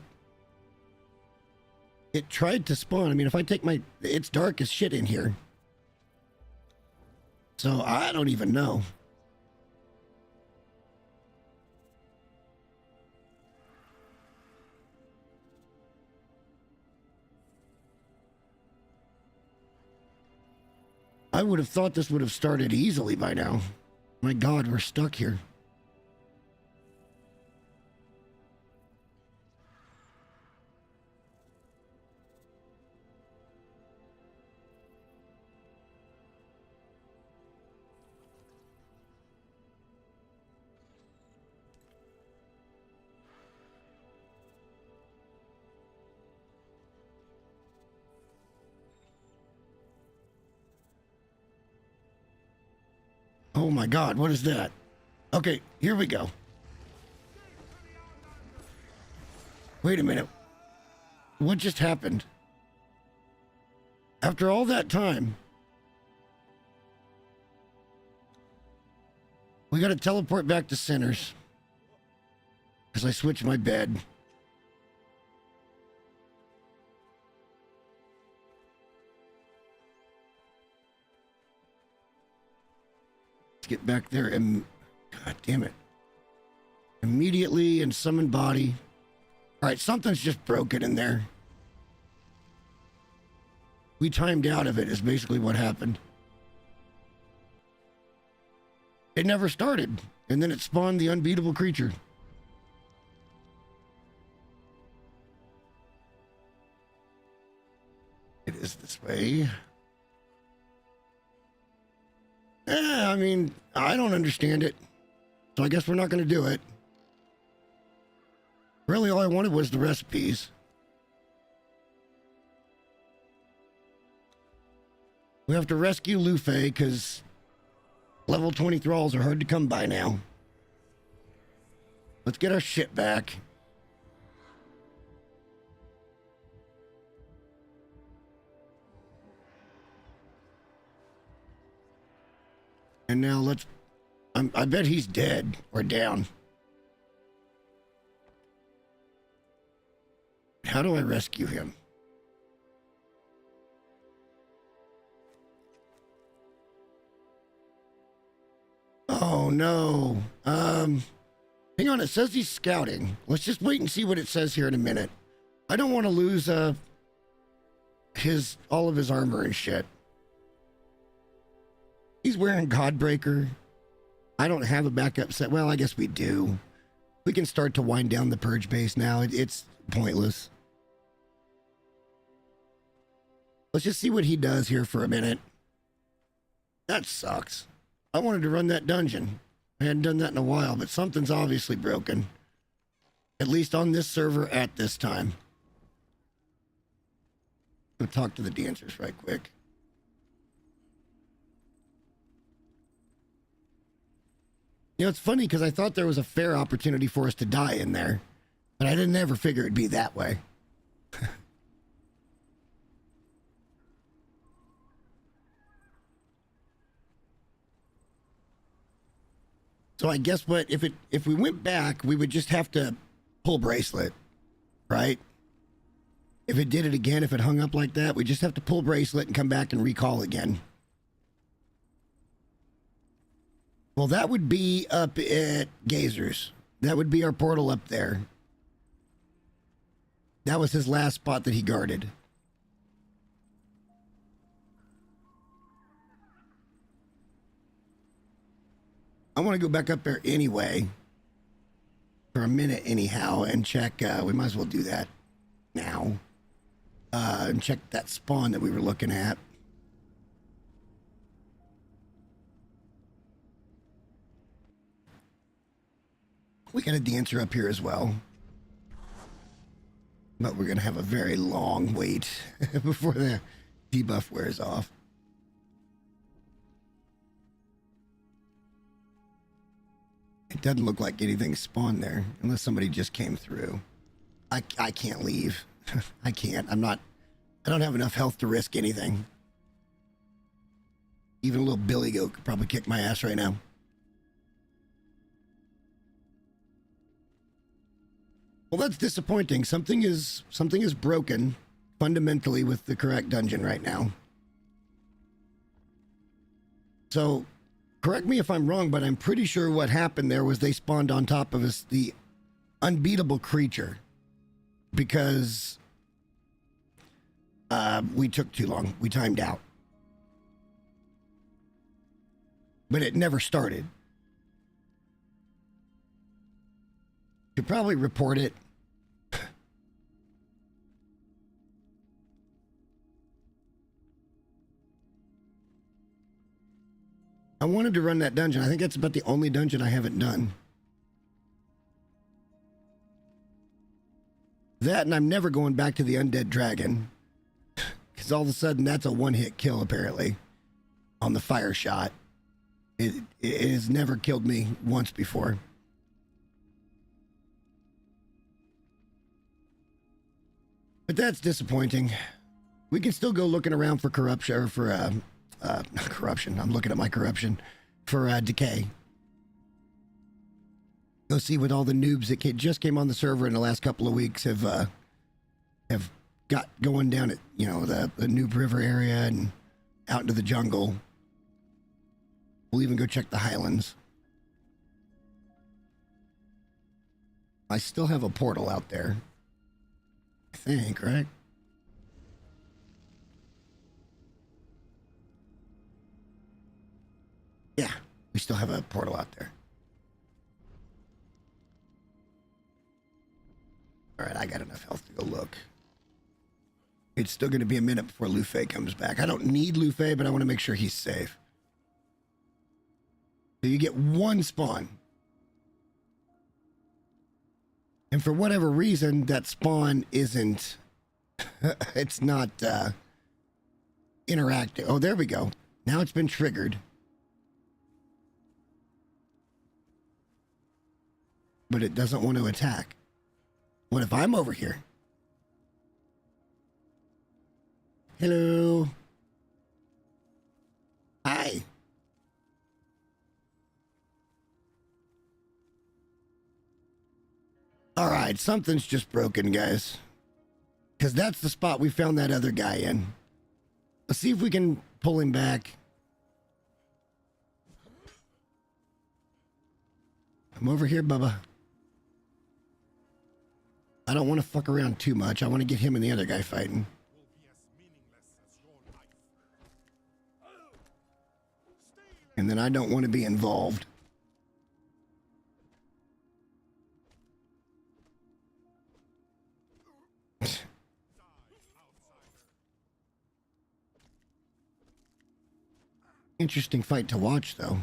spawn. I mean, if I take my, it's dark as shit in here. So I don't even know. I would have thought this would have started easily by now. My God, we're stuck here. Oh my God, what is that? Okay, here we go. Wait a minute. What just happened? After all that time, we gotta teleport back to Sinners. Because I switched my bed. Let's get back there and... God damn it. Immediately and summon body. Alright, something's just broken in there. We timed out of it is basically what happened. It never started. And then it spawned the unbeatable creature. It is this way. I mean, I don't understand it. So I guess we're not going to do it. Really, all I wanted was the recipes. We have to rescue Luffy because level 20 thralls are hard to come by now. Let's get our shit back. And now let's... I bet he's dead or down. How do I rescue him? Oh, no. Hang on, it says he's scouting. Let's just wait and see what it says here in a minute. I don't want to lose, all of his armor and shit. He's wearing Godbreaker. I don't have a backup set. Well, I guess we do. We can start to wind down the purge base now. It's pointless. Let's just see what he does here for a minute. That sucks. I wanted to run that dungeon. I hadn't done that in a while, but something's obviously broken. At least on this server at this time. Go talk to the dancers right quick. You know, it's funny because I thought there was a fair opportunity for us to die in there, but I didn't ever figure it'd be that way. So I guess what if we went back, we would just have to pull bracelet, right? If it did it again, if it hung up like that, we just have to pull bracelet and come back and recall again. Well, that would be up at Gazers. That would be our portal up there. That was his last spot that he guarded. I want to go back up there anyway. For a minute anyhow and check. We might as well do that now. And check that spawn that we were looking at. We got a dancer up here as well. But we're going to have a very long wait before the debuff wears off. It doesn't look like anything spawned there, unless somebody just came through. I can't leave. I can't. I don't have enough health to risk anything. Even a little billy goat could probably kick my ass right now. Well, that's disappointing. Something is broken fundamentally with the Kurak dungeon right now. So, correct me if I'm wrong, but I'm pretty sure what happened there was they spawned on top of us the unbeatable creature because we took too long. We timed out. But it never started. Could probably report it. I wanted to run that dungeon. I think that's about the only dungeon I haven't done. That, and I'm never going back to the undead dragon. Because all of a sudden, that's a one-hit kill, apparently. On the fire shot. It has never killed me once before. But that's disappointing. We can still go looking around for corruption, or for, not corruption. I'm looking at my corruption. For, Decay. Go see what all the noobs that just came on the server in the last couple of weeks have got going down at, you know, the Noob River area and out into the jungle. We'll even go check the Highlands. I still have a portal out there. I think, right? Yeah, we still have a portal out there. All right, I got enough health to go look. It's still going to be a minute before Lufei comes back. I don't need Lufei, but I want to make sure he's safe. So you get one spawn. And for whatever reason, that spawn isn't... it's not interactive. Oh, there we go. Now it's been triggered. But it doesn't want to attack. What if I'm over here? Hello. Hi. All right, something's just broken, guys. Because that's the spot we found that other guy in. Let's see if we can pull him back. Come over here, Bubba. I don't want to fuck around too much. I want to get him and the other guy fighting. And then I don't want to be involved. Interesting fight to watch, though.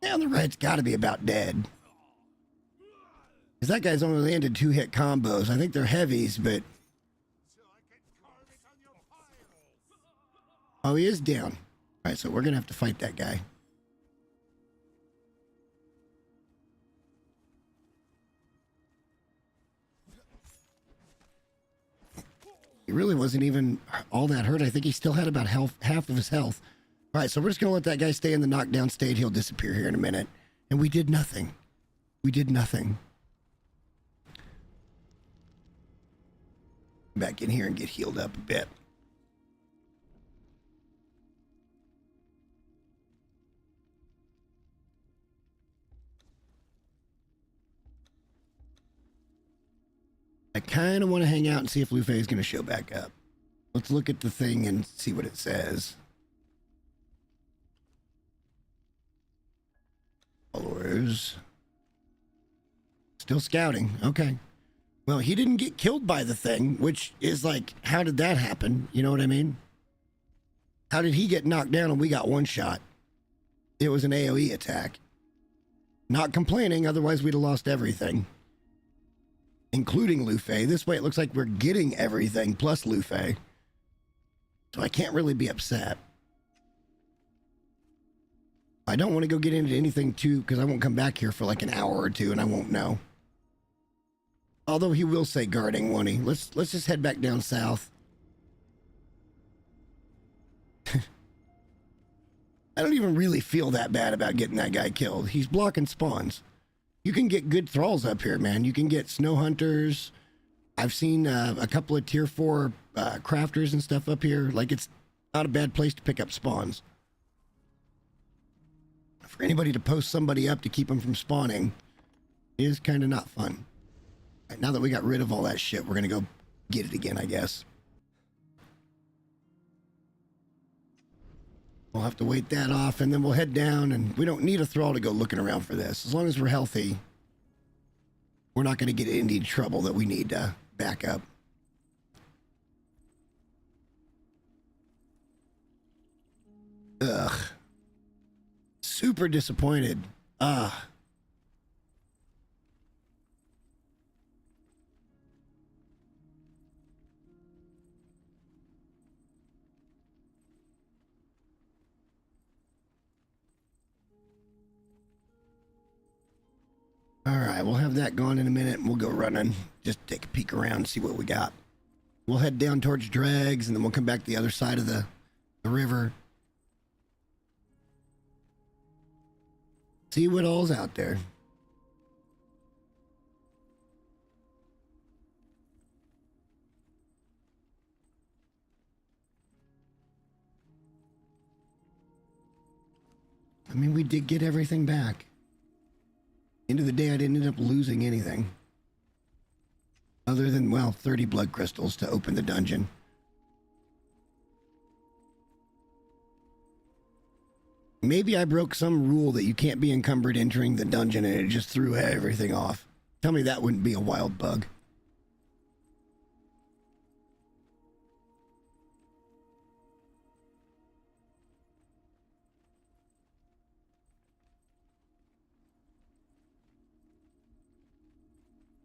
Yeah, on the right's got to be about dead. Because that guy's only landed 2-hit combos. I think they're heavies, but... Oh, he is down. All right, so we're going to have to fight that guy. He really wasn't even all that hurt. I think he still had about half of his health. All right, so we're just going to let that guy stay in the knockdown state. He'll disappear here in a minute. And we did nothing. We did nothing. Back in here and get healed up a bit. I kind of want to hang out and see if Lufei is going to show back up. Let's look at the thing and see what it says. Followers. Still scouting. Okay. Well, he didn't get killed by the thing, which is like, how did that happen? You know what I mean? How did he get knocked down and we got one shot? It was an AoE attack. Not complaining, otherwise we'd have lost everything. Including Lufei. This way it looks like we're getting everything plus Lufei. So I can't really be upset. I don't want to go get into anything too, because I won't come back here for like an hour or two and I won't know. Although he will say guarding, won't he? Let's just head back down south. I don't even really feel that bad about getting that guy killed. He's blocking spawns. You can get good thralls up here, man. You can get snow hunters. I've seen a couple of tier 4 crafters and stuff up here. Like, it's not a bad place to pick up spawns. For anybody to post somebody up to keep them from spawning is kind of not fun. Right, now that we got rid of all that shit, we're going to go get it again, I guess. We'll have to wait that off, and then we'll head down, and we don't need a thrall to go looking around for this. As long as we're healthy, we're not going to get into any trouble that we need to back up. Ugh. Super disappointed. All right, we'll have that gone in a minute, and we'll go running. Just take a peek around and see what we got. We'll head down towards Dregs, and then we'll come back to the other side of the river. See what all's out there. I mean, we did get everything back. End of the day, I didn't end up losing anything. Other than, well, 30 blood crystals to open the dungeon. Maybe I broke some rule that you can't be encumbered entering the dungeon and it just threw everything off. Tell me that wouldn't be a wild bug.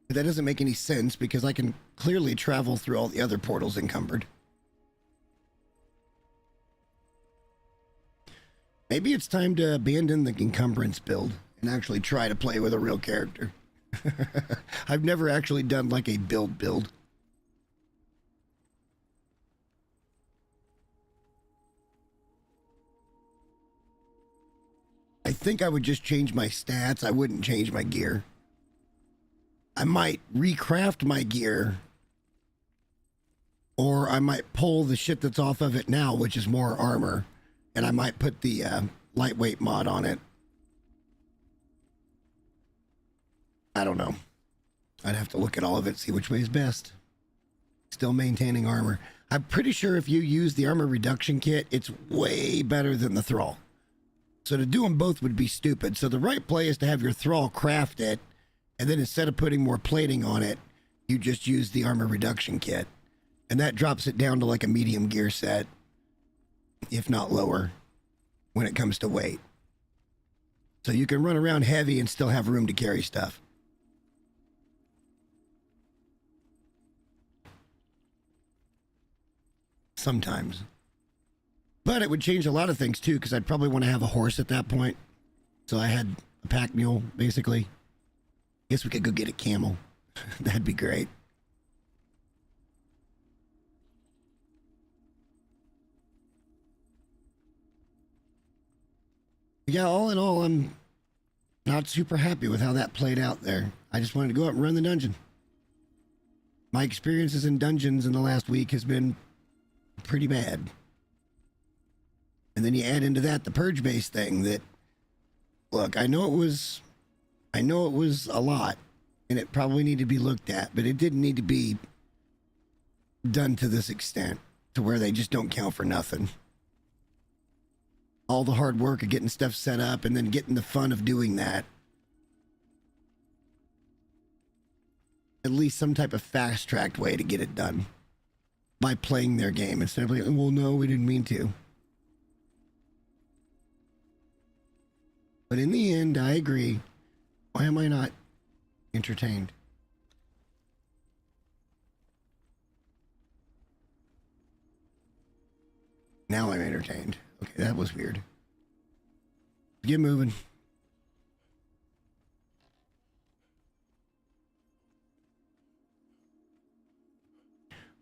But that doesn't make any sense because I can clearly travel through all the other portals encumbered. Maybe it's time to abandon the encumbrance build and actually try to play with a real character. I've never actually done like a build. I think I would just change my stats. I wouldn't change my gear. I might recraft my gear, or I might pull the shit that's off of it now, which is more armor, and I might put the lightweight mod on it. I don't know. I'd have to look at all of it, see which way is best. Still maintaining armor. I'm pretty sure if you use the armor reduction kit, it's way better than the thrall. So to do them both would be stupid. So the right play is to have your thrall craft it, and then instead of putting more plating on it, you just use the armor reduction kit. And that drops it down to like a medium gear set, if not lower, when it comes to weight. So you can run around heavy and still have room to carry stuff. Sometimes. But it would change a lot of things too, because I'd probably want to have a horse at that point. So I had a pack mule, basically. Guess we could go get a camel. That'd be great. Yeah, all in all, I'm not super happy with how that played out there. I just wanted to go out and run the dungeon. My experiences in dungeons in the last week has been pretty bad. And then you add into that the purge-based thing that, look, I know it was a lot, and it probably needed to be looked at, but it didn't need to be done to this extent, to where they just don't count for nothing. All the hard work of getting stuff set up and then getting the fun of doing that. At least some type of fast-tracked way to get it done. By playing their game instead of like, well, no, we didn't mean to. But in the end, I agree. Why am I not entertained? Now I'm entertained. Okay, that was weird. Get moving.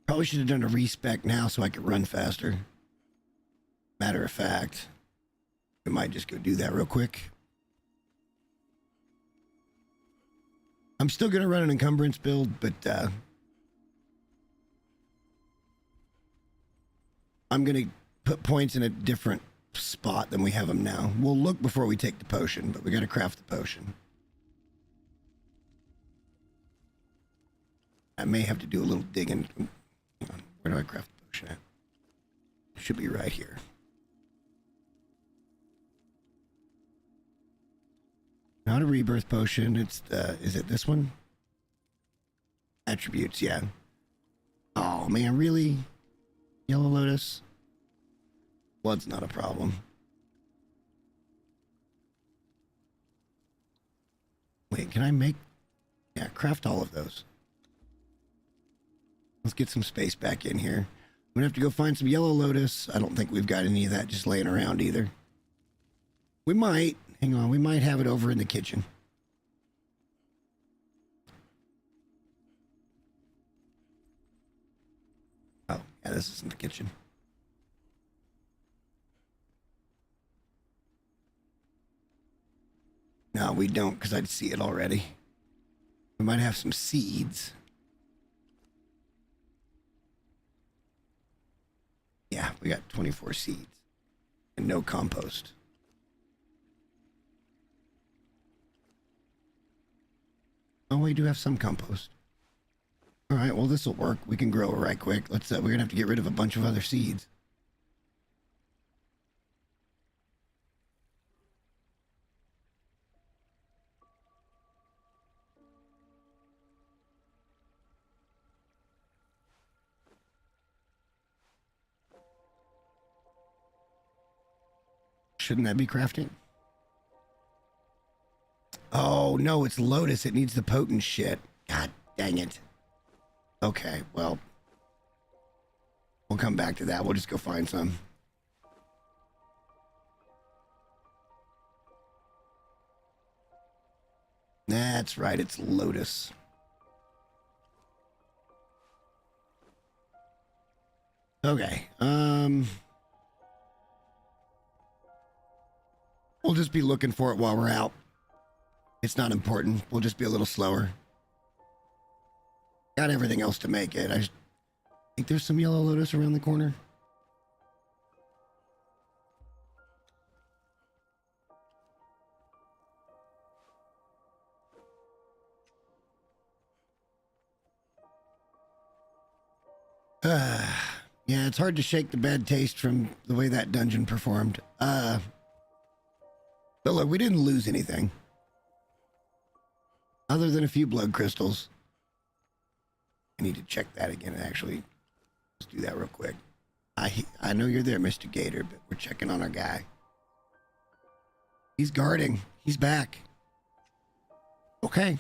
Probably should have done a respec now so I could run faster. Matter of fact, I might just go do that real quick. I'm still going to run an encumbrance build, but I'm going to put points in a different spot than we have them now. We'll look before we take the potion, but we got to craft the potion. I may have to do a little digging. Hang on. Where do I craft the potion at? It should be right here. Not a rebirth potion. It's the, is it this one? Attributes, yeah. Oh man, really? Yellow Lotus? Blood's not a problem. Wait, can I make... Yeah, craft all of those. Let's get some space back in here. I'm gonna have to go find some Yellow Lotus. I don't think we've got any of that just laying around either. We might. Hang on, we might have it over in the kitchen. Yeah, this isn't the kitchen. No, we don't, because I'd see it already. We might have some seeds. Yeah, we got 24 seeds. And no compost. Oh, we do have some compost. All right, well, this will work. We can grow it right quick. We're going to have to get rid of a bunch of other seeds. Shouldn't that be crafting? Oh, no, it's lotus. It needs the potent shit. God dang it. Okay, well, we'll come back to that. We'll just go find some. That's right, it's lotus. Okay, we'll just be looking for it while we're out. It's not important. We'll just be a little slower. Got everything else to make it. I think there's some yellow lotus around the corner. Yeah, it's hard to shake the bad taste from the way that dungeon performed. But look, we didn't lose anything. Other than a few blood crystals. I need to check that again, actually. Let's do that real quick. I know you're there, Mr. Gator, but we're checking on our guy. He's guarding. He's back. Okay.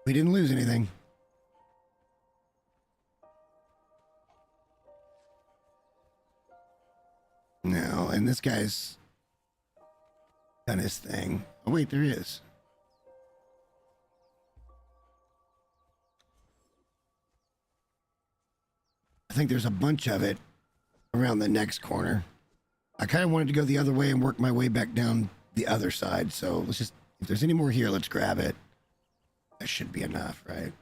We didn't lose anything. No, and this guy's done his thing. Oh, wait, there is. I think there's a bunch of it around the next corner. I kind of wanted to go the other way and work my way back down the other side. So let's just, if there's any more here, let's grab it. That should be enough, right?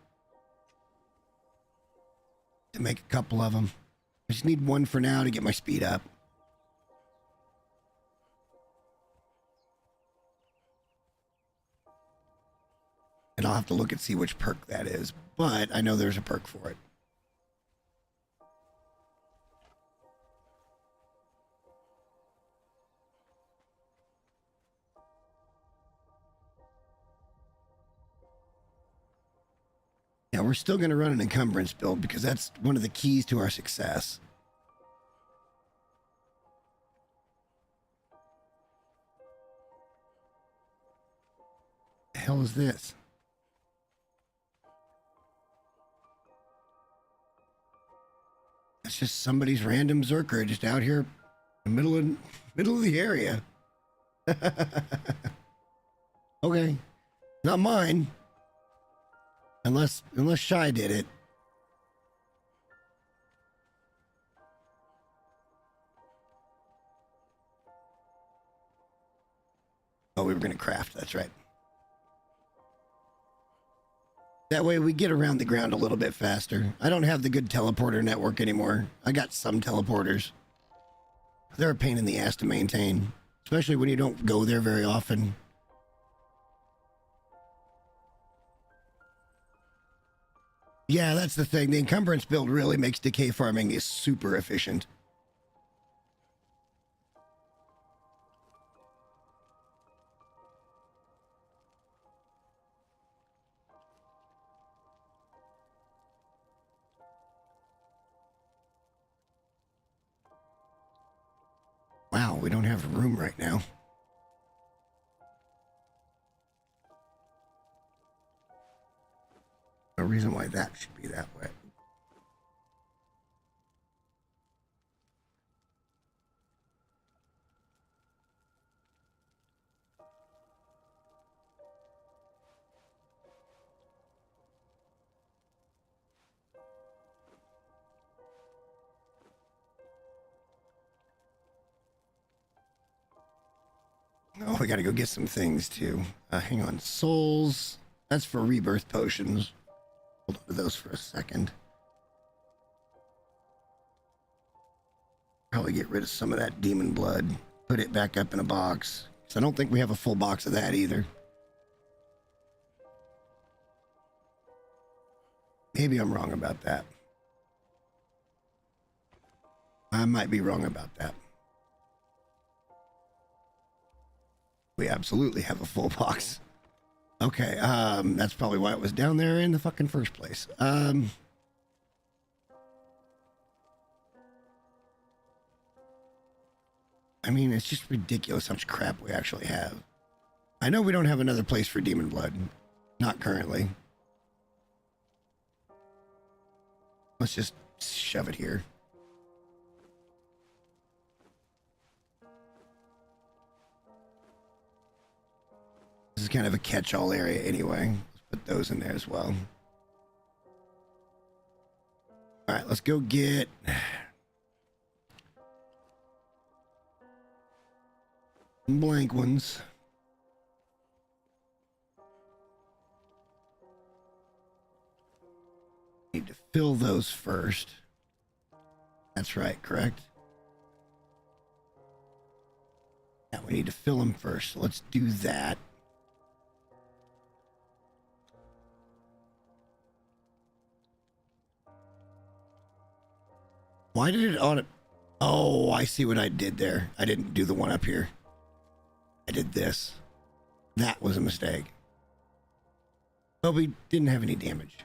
To make a couple of them. I just need one for now to get my speed up. And I'll have to look and see which perk that is. But I know there's a perk for it. Yeah, we're still going to run an encumbrance build because that's one of the keys to our success. The hell is this? It's just somebody's random Zerker just out here in the middle of the area. Okay. Not mine. Unless Shy did it. Oh, we were going to craft. That's right. That way we get around the ground a little bit faster. I don't have the good teleporter network anymore. I got some teleporters. They're a pain in the ass to maintain, especially when you don't go there very often. Yeah, that's the thing. The encumbrance build really makes decay farming is super efficient. Wow, we don't have room right now. No reason why that should be that way. Oh, we gotta go get some things too. Hang on. Souls. That's for rebirth potions. Hold on to those for a second. Probably get rid of some of that demon blood. Put it back up in a box. So I don't think we have a full box of that either. Maybe I'm wrong about that. I might be wrong about that. We absolutely have a full box. Okay, that's probably why it was down there in the fucking first place. I mean, it's just ridiculous how much crap we actually have. I know we don't have another place for demon blood. Not currently. Let's just shove it here. This is kind of a catch-all area anyway. Let's put those in there as well. All right, let's go get... some blank ones. Need to fill those first. That's right, correct? Yeah, we need to fill them first. So let's do that. Why did it auto... Oh, I see what I did there. I didn't do the one up here. I did this. That was a mistake. But we didn't have any damage.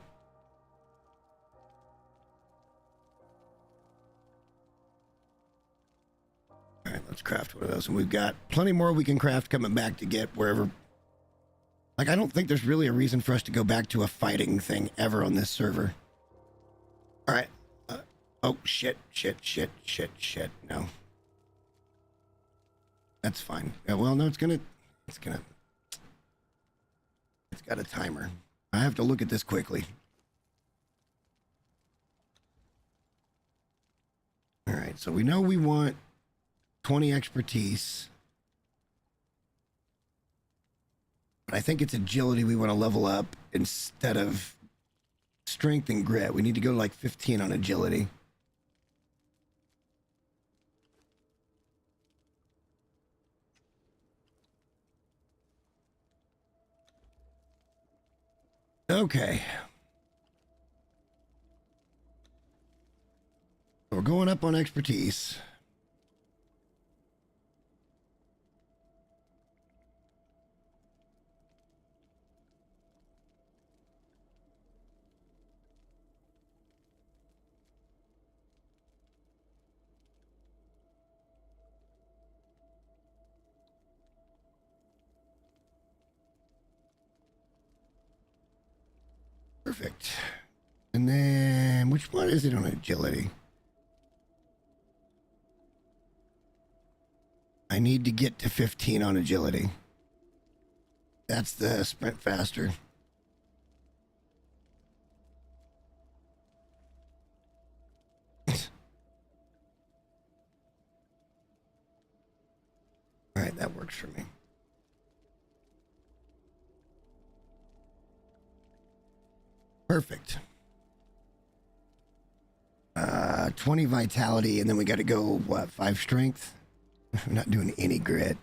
All right, let's craft one of those. And we've got plenty more we can craft coming back to get wherever. Like, I don't think there's really a reason for us to go back to a fighting thing ever on this server. All right. Oh, shit. No. That's fine. Yeah, well, no, it's got a timer. I have to look at this quickly. All right, so we know we want 20 expertise. But I think it's agility we want to level up instead of strength and grit. We need to go to like 15 on agility. Okay. We're going up on expertise. Perfect. And then, which one is it on agility? I need to get to 15 on agility. That's the sprint faster. All right, that works for me. Perfect. 20 vitality, and then we got to go, what, 5 strength? I'm not doing any grit.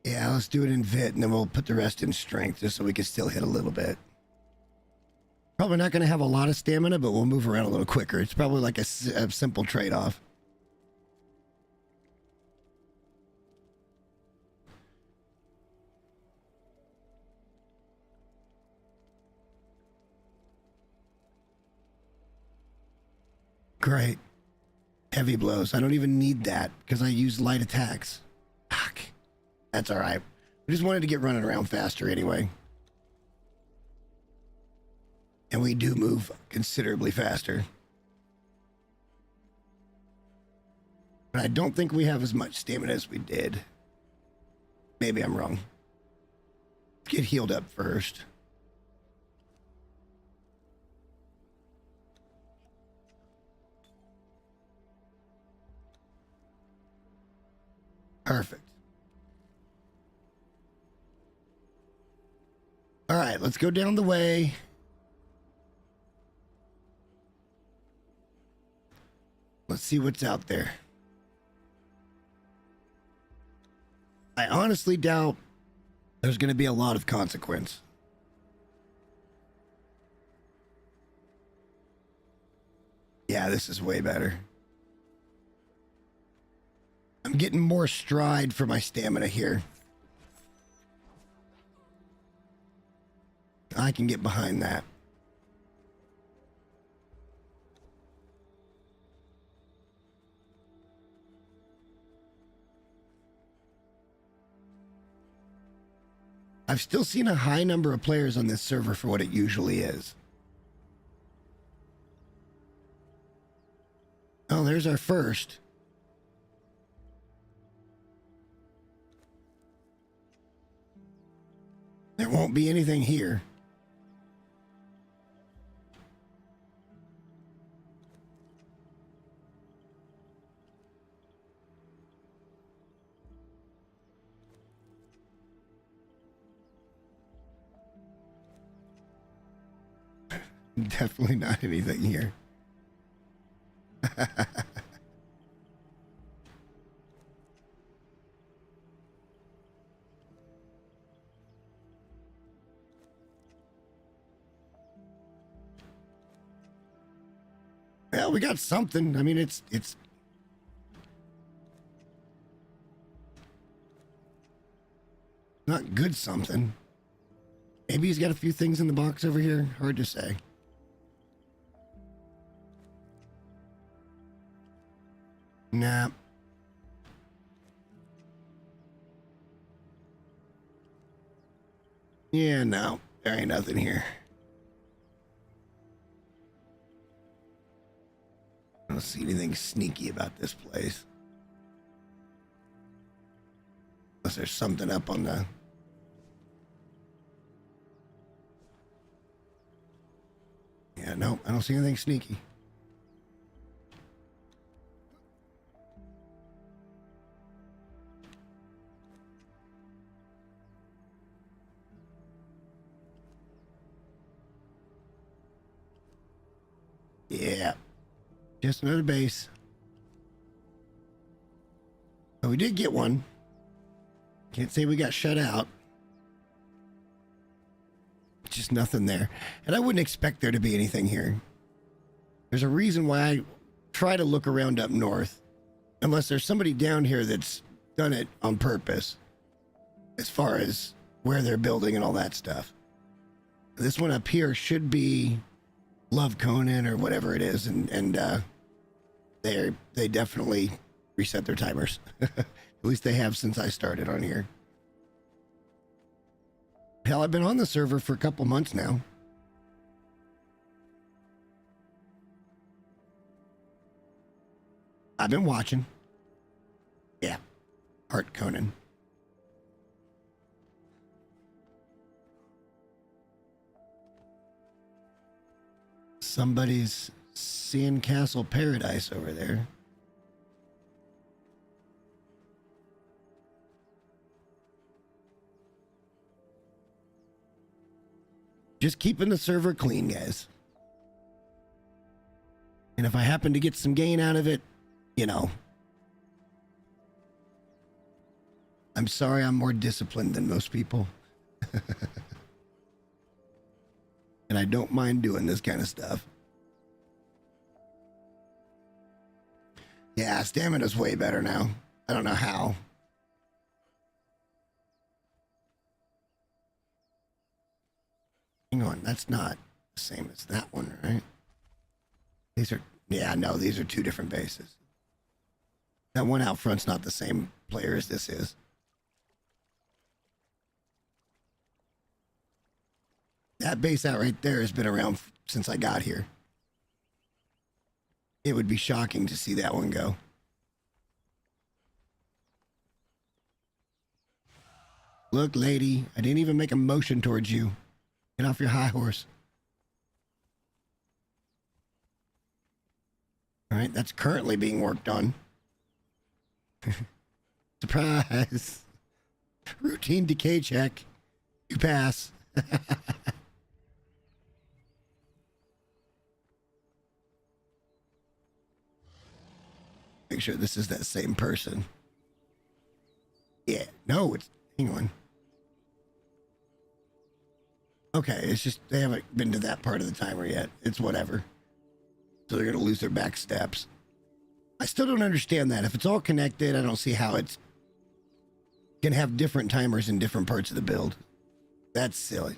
Yeah, let's do it in Vit, and then we'll put the rest in strength, just so we can still hit a little bit. Probably not going to have a lot of stamina, but we'll move around a little quicker. It's probably like a simple trade-off. Great. Heavy blows. I don't even need that, because I use light attacks. Fuck. That's all right. We just wanted to get running around faster anyway. And we do move considerably faster. But I don't think we have as much stamina as we did. Maybe I'm wrong. Get healed up first. Perfect. All right, let's go down the way. Let's see what's out there. I honestly doubt there's going to be a lot of consequence. Yeah, this is way better. I'm getting more stride for my stamina here. I can get behind that. I've still seen a high number of players on this server for what it usually is. Oh, there's our first. There won't be anything here. Definitely not anything here. Well, we got something. I mean, it's not good something. Maybe he's got a few things in the box over here. Hard to say. Nah. Yeah, no. There ain't nothing here. I don't see anything sneaky about this place. Unless there's something up on the... Yeah, no, I don't see anything sneaky. Yeah. Just another base. But we did get one. Can't say we got shut out. Just nothing there. And I wouldn't expect there to be anything here. There's a reason why I try to look around up north. Unless there's somebody down here that's done it on purpose. As far as where they're building and all that stuff. This one up here should be Love Conan or whatever it is. And they definitely reset their timers. At least they have since I started on here. Hell, I've been on the server for a couple months now. I've been watching. Yeah. Art Conan. Somebody's seeing Castle Paradise over there. Just keeping the server clean, guys. And if I happen to get some gain out of it, you know. I'm sorry I'm more disciplined than most people. And I don't mind doing this kind of stuff. Yeah, stamina's way better now. I don't know how. Hang on, that's not the same as that one, right? These are, yeah, no, these are two different bases. That one out front's not the same player as this is. That base out right there has been around since I got here. It would be shocking to see that one go. Look, lady, I didn't even make a motion towards you. Get off your high horse. All right, that's currently being worked on. Surprise. Routine decay check. You pass. Make sure this is that same person. Yeah, no, it's, hang on. Okay, it's just, they haven't been to that part of the timer yet. It's whatever. So they're going to lose their back steps. I still don't understand that. If it's all connected, I don't see how it's going to have different timers in different parts of the build. That's silly.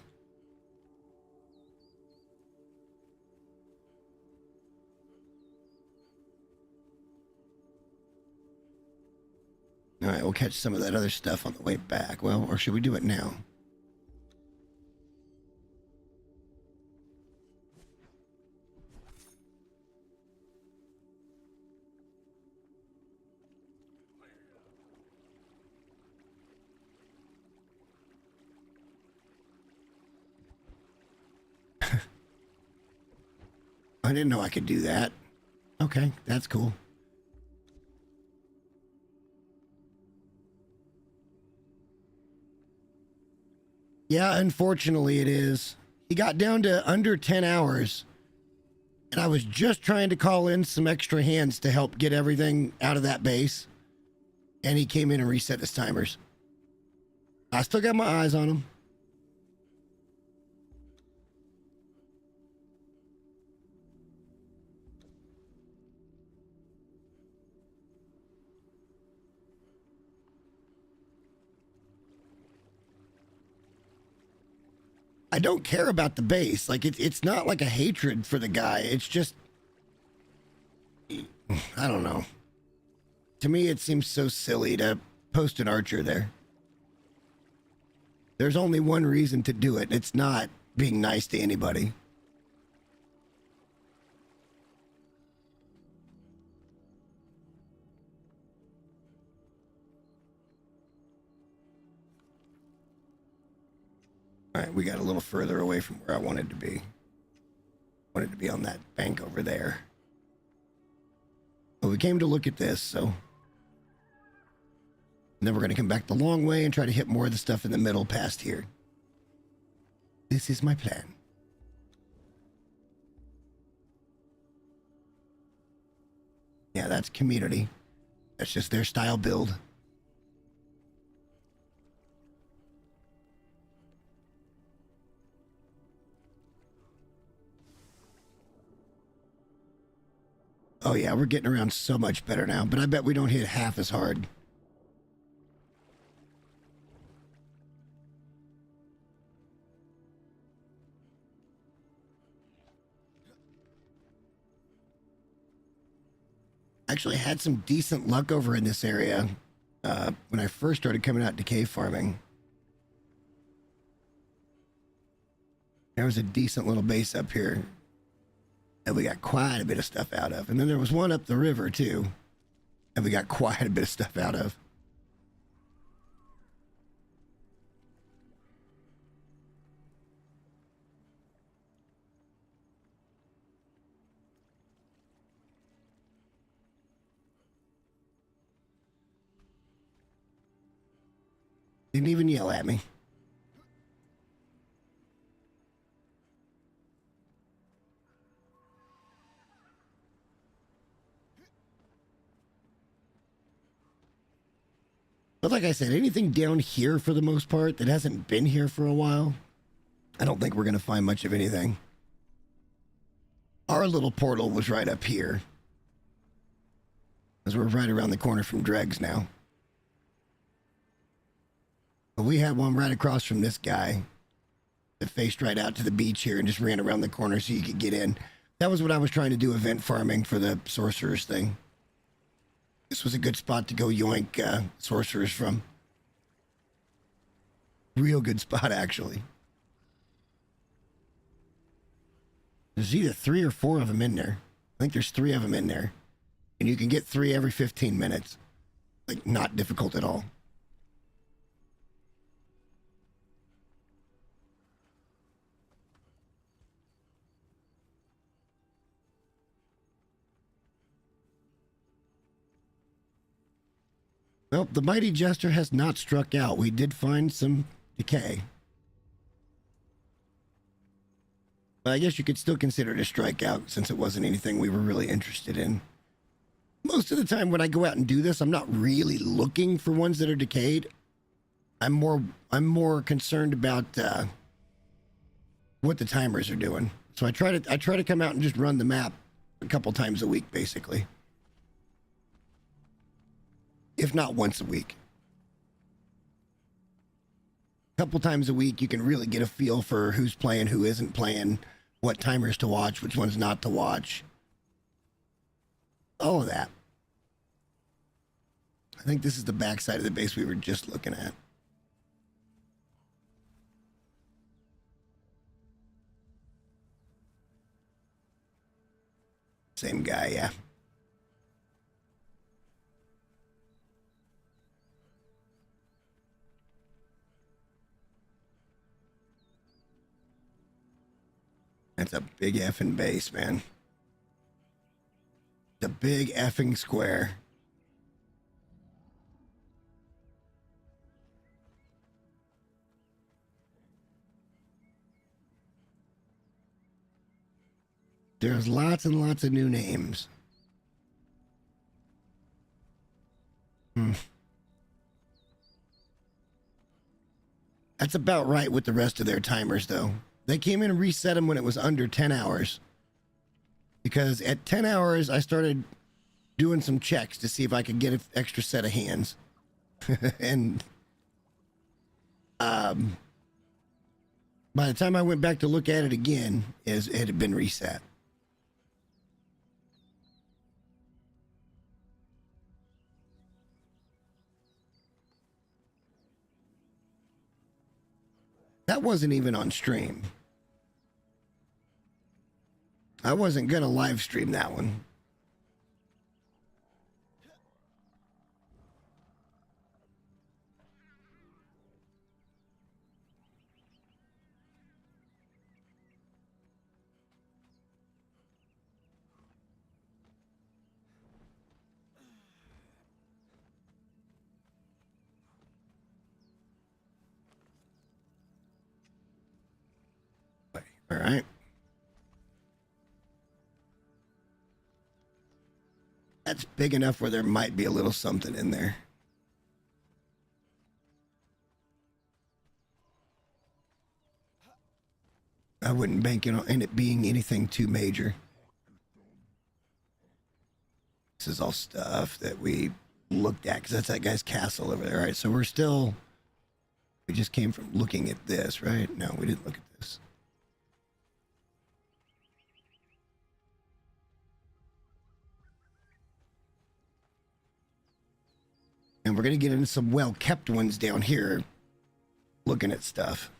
All right, we'll catch some of that other stuff on the way back. Well, or should we do it now? I didn't know I could do that. Okay, that's cool. Yeah, unfortunately it is. He got down to under 10 hours, and I was just trying to call in some extra hands to help get everything out of that base, and he came in and reset his timers. I still got my eyes on him. I don't care about the base. Like, it's not like a hatred for the guy. It's just, I don't know. To me, it seems so silly to post an archer there. There's only one reason to do it. It's not being nice to anybody. All right, we got a little further away from where I wanted to be. I wanted to be on that bank over there. But we came to look at this, so. And then we're going to come back the long way and try to hit more of the stuff in the middle past here. This is my plan. Yeah, that's community. That's just their style build. Oh yeah, we're getting around so much better now, but I bet we don't hit half as hard. Actually had some decent luck over in this area when I first started coming out decay farming. There was a decent little base up here that we got quite a bit of stuff out of. And then there was one up the river too that we got quite a bit of stuff out of. Didn't even yell at me. But like I said, anything down here for the most part that hasn't been here for a while, I don't think we're going to find much of anything. Our little portal was right up here, as we're right around the corner from Dregs now. But we had one right across from this guy that faced right out to the beach here and just ran around the corner so you could get in. That was what I was trying to do, event farming for the sorcerers thing. This was a good spot to go yoink sorcerers from. Real good spot, actually. There's either 3 or 4 of them in there. I think there's 3 of them in there. And you can get 3 every 15 minutes. Like, not difficult at all. Well, the mighty jester has not struck out. We did find some decay. But I guess you could still consider it a strikeout since it wasn't anything we were really interested in. Most of the time when I go out and do this, I'm not really looking for ones that are decayed. I'm more concerned about what the timers are doing. So I try to come out and just run the map a couple times a week, basically. If not once a week. A couple times a week, you can really get a feel for who's playing, who isn't playing, what timers to watch, which ones not to watch. All of that. I think this is the backside of the base we were just looking at. Same guy, yeah. That's a big effing base, man. The big effing square. There's lots and lots of new names. That's about right with the rest of their timers, though. They came in and reset them when it was under 10 hours. Because at 10 hours, I started doing some checks to see if I could get an extra set of hands. And by the time I went back to look at it again, it had been reset. That wasn't even on stream. I wasn't going to live stream that one. All right. That's big enough where there might be a little something in there. I wouldn't bank in it being anything too major. This is all stuff that we looked at because that's that guy's castle over there. All right, so we just came from looking at this, right? No, we didn't look at this. And we're going to get into some well-kept ones down here looking at stuff.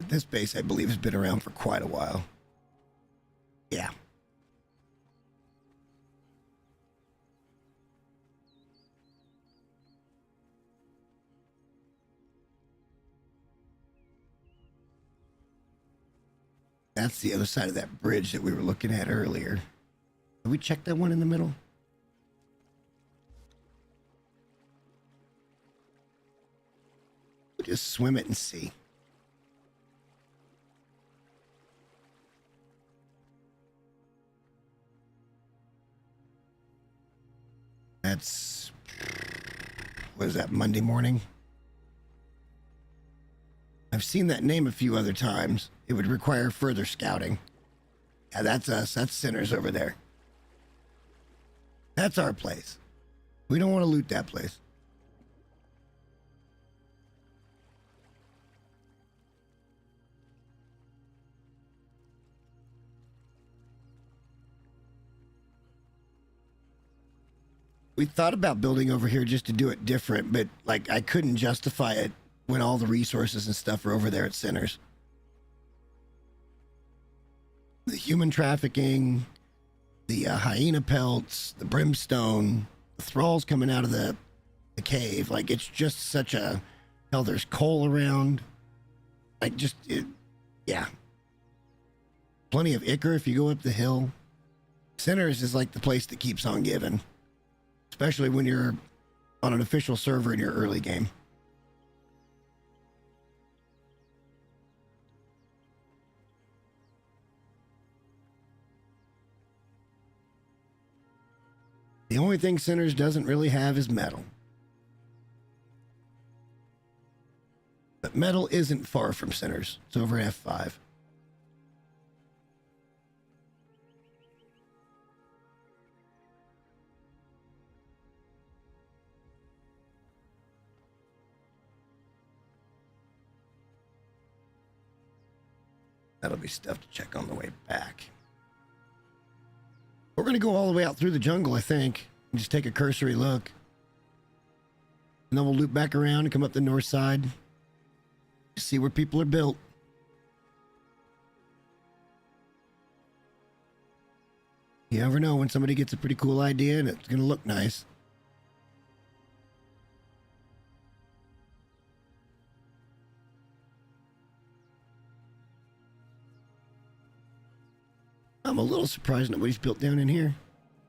This base, I believe, has been around for quite a while. Yeah. That's the other side of that bridge that we were looking at earlier. Did we check that one in the middle? We'll just swim it and see. That's, what is that, Monday morning? I've seen that name a few other times. It would require further scouting. Yeah, that's us. That's Sinners over there. That's our place. We don't want to loot that place. We thought about building over here just to do it different, but like I couldn't justify it when all the resources and stuff are over there at Sinners. The human trafficking, the hyena pelts, the brimstone, the thralls coming out of the cave. Like, it's just such a... Hell, there's coal around. Yeah. Plenty of Ichor if you go up the hill. Centers is like the place that keeps on giving, especially when you're on an official server in your early game. The only thing Centers doesn't really have is metal. But metal isn't far from Centers. It's over F5. That'll be stuff to check on the way back. We're going to go all the way out through the jungle, I think, and just take a cursory look. And then we'll loop back around and come up the north side. See where people are built. You never know when somebody gets a pretty cool idea and it's going to look nice. I'm a little surprised nobody's built down in here.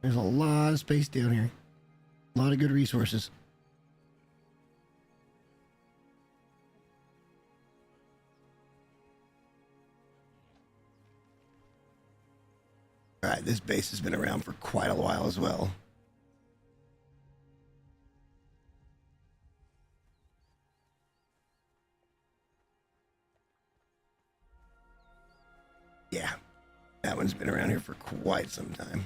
There's a lot of space down here. A lot of good resources. All right, this base has been around for quite a while as well. Yeah, that one's been around here for quite some time.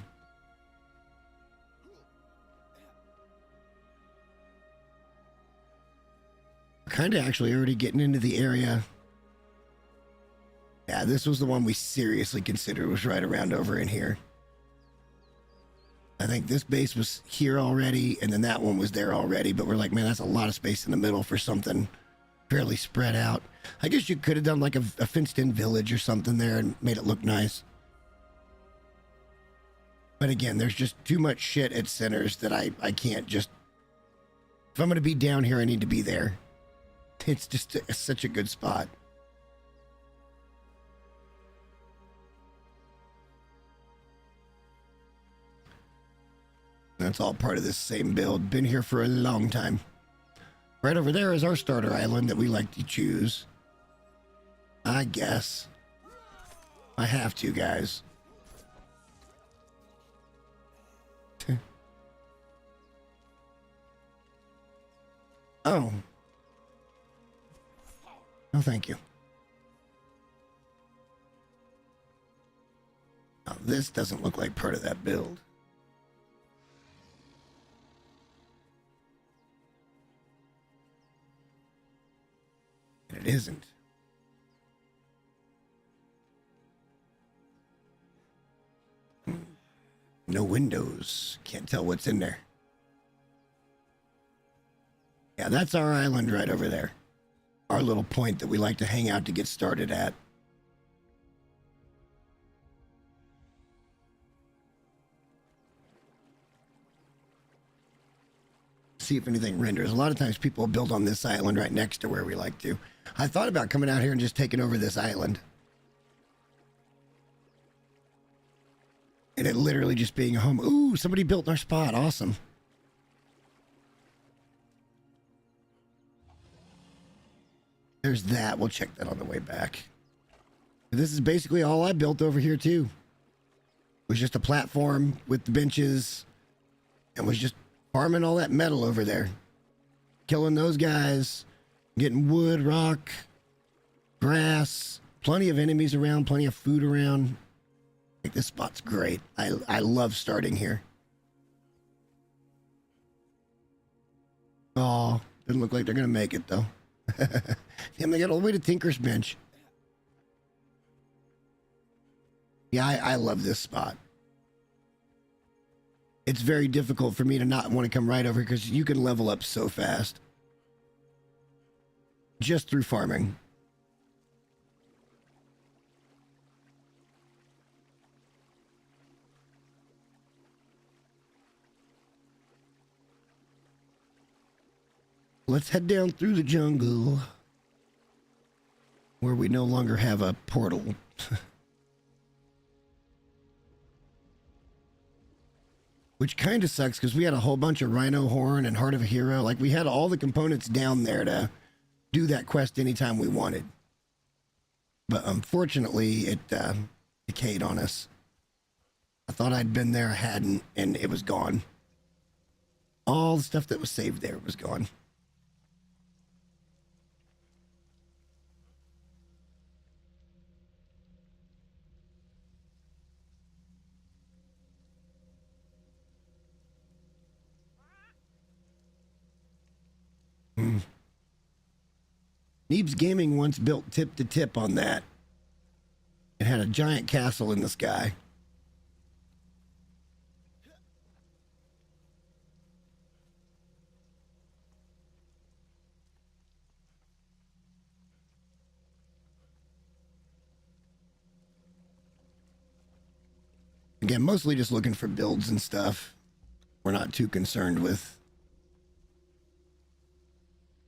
We're kind of actually already getting into the area. Yeah, this was the one we seriously considered, was right around over in here. I think this base was here already, and then that one was there already, but we're like, man, that's a lot of space in the middle for something fairly spread out. I guess you could have done like a fenced-in village or something there and made it look nice. But again, there's just too much shit at Centers that I can't just... If I'm going to be down here, I need to be there. It's just such a good spot. That's all part of this same build. Been here for a long time. Right over there is our starter island that we like to choose. I guess. I have to, guys. Oh. No, thank you. Now, this doesn't look like part of that build. It isn't. No windows. Can't tell what's in there. Yeah, that's our island right over there. Our little point that we like to hang out to get started at. See if anything renders. A lot of times people build on this island right next to where we like to. I thought about coming out here and just taking over this island. And it literally just being a home. Ooh, somebody built our spot. Awesome. There's that. We'll check that on the way back. This is basically all I built over here too. It was just a platform with the benches and was just farming all that metal over there. Killing those guys. Getting wood, rock, grass, plenty of enemies around, plenty of food around. Like, this spot's great. I love starting here. Oh, doesn't look like they're going to make it, though. Damn, they got all the way to Tinker's Bench. Yeah, I love this spot. It's very difficult for me to not want to come right over because you can level up so fast. Just through farming. Let's head down through the jungle. where we no longer have a portal. Which kind of sucks because we had a whole bunch of Rhino Horn and Heart of a Hero. Like, we had all the components down there to do that quest anytime we wanted. But unfortunately, it decayed on us. I thought I'd been there, I hadn't, and it was gone. All the stuff that was saved there was gone. Neebs Gaming once built tip to tip on that. It had a giant castle in the sky. Again, mostly just looking for builds and stuff. We're not too concerned with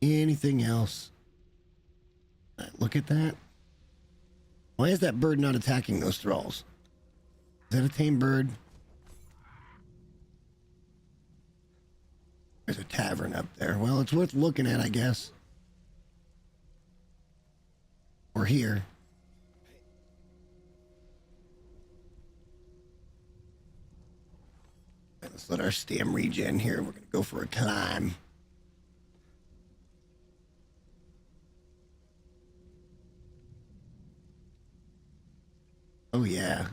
anything else. Look at that. Why is that bird not attacking those thralls? Is that a tame bird? There's a tavern up there. Well, it's worth looking at, I guess. Or here. Let's let our stam regen here. We're going to go for a climb. Oh, yeah.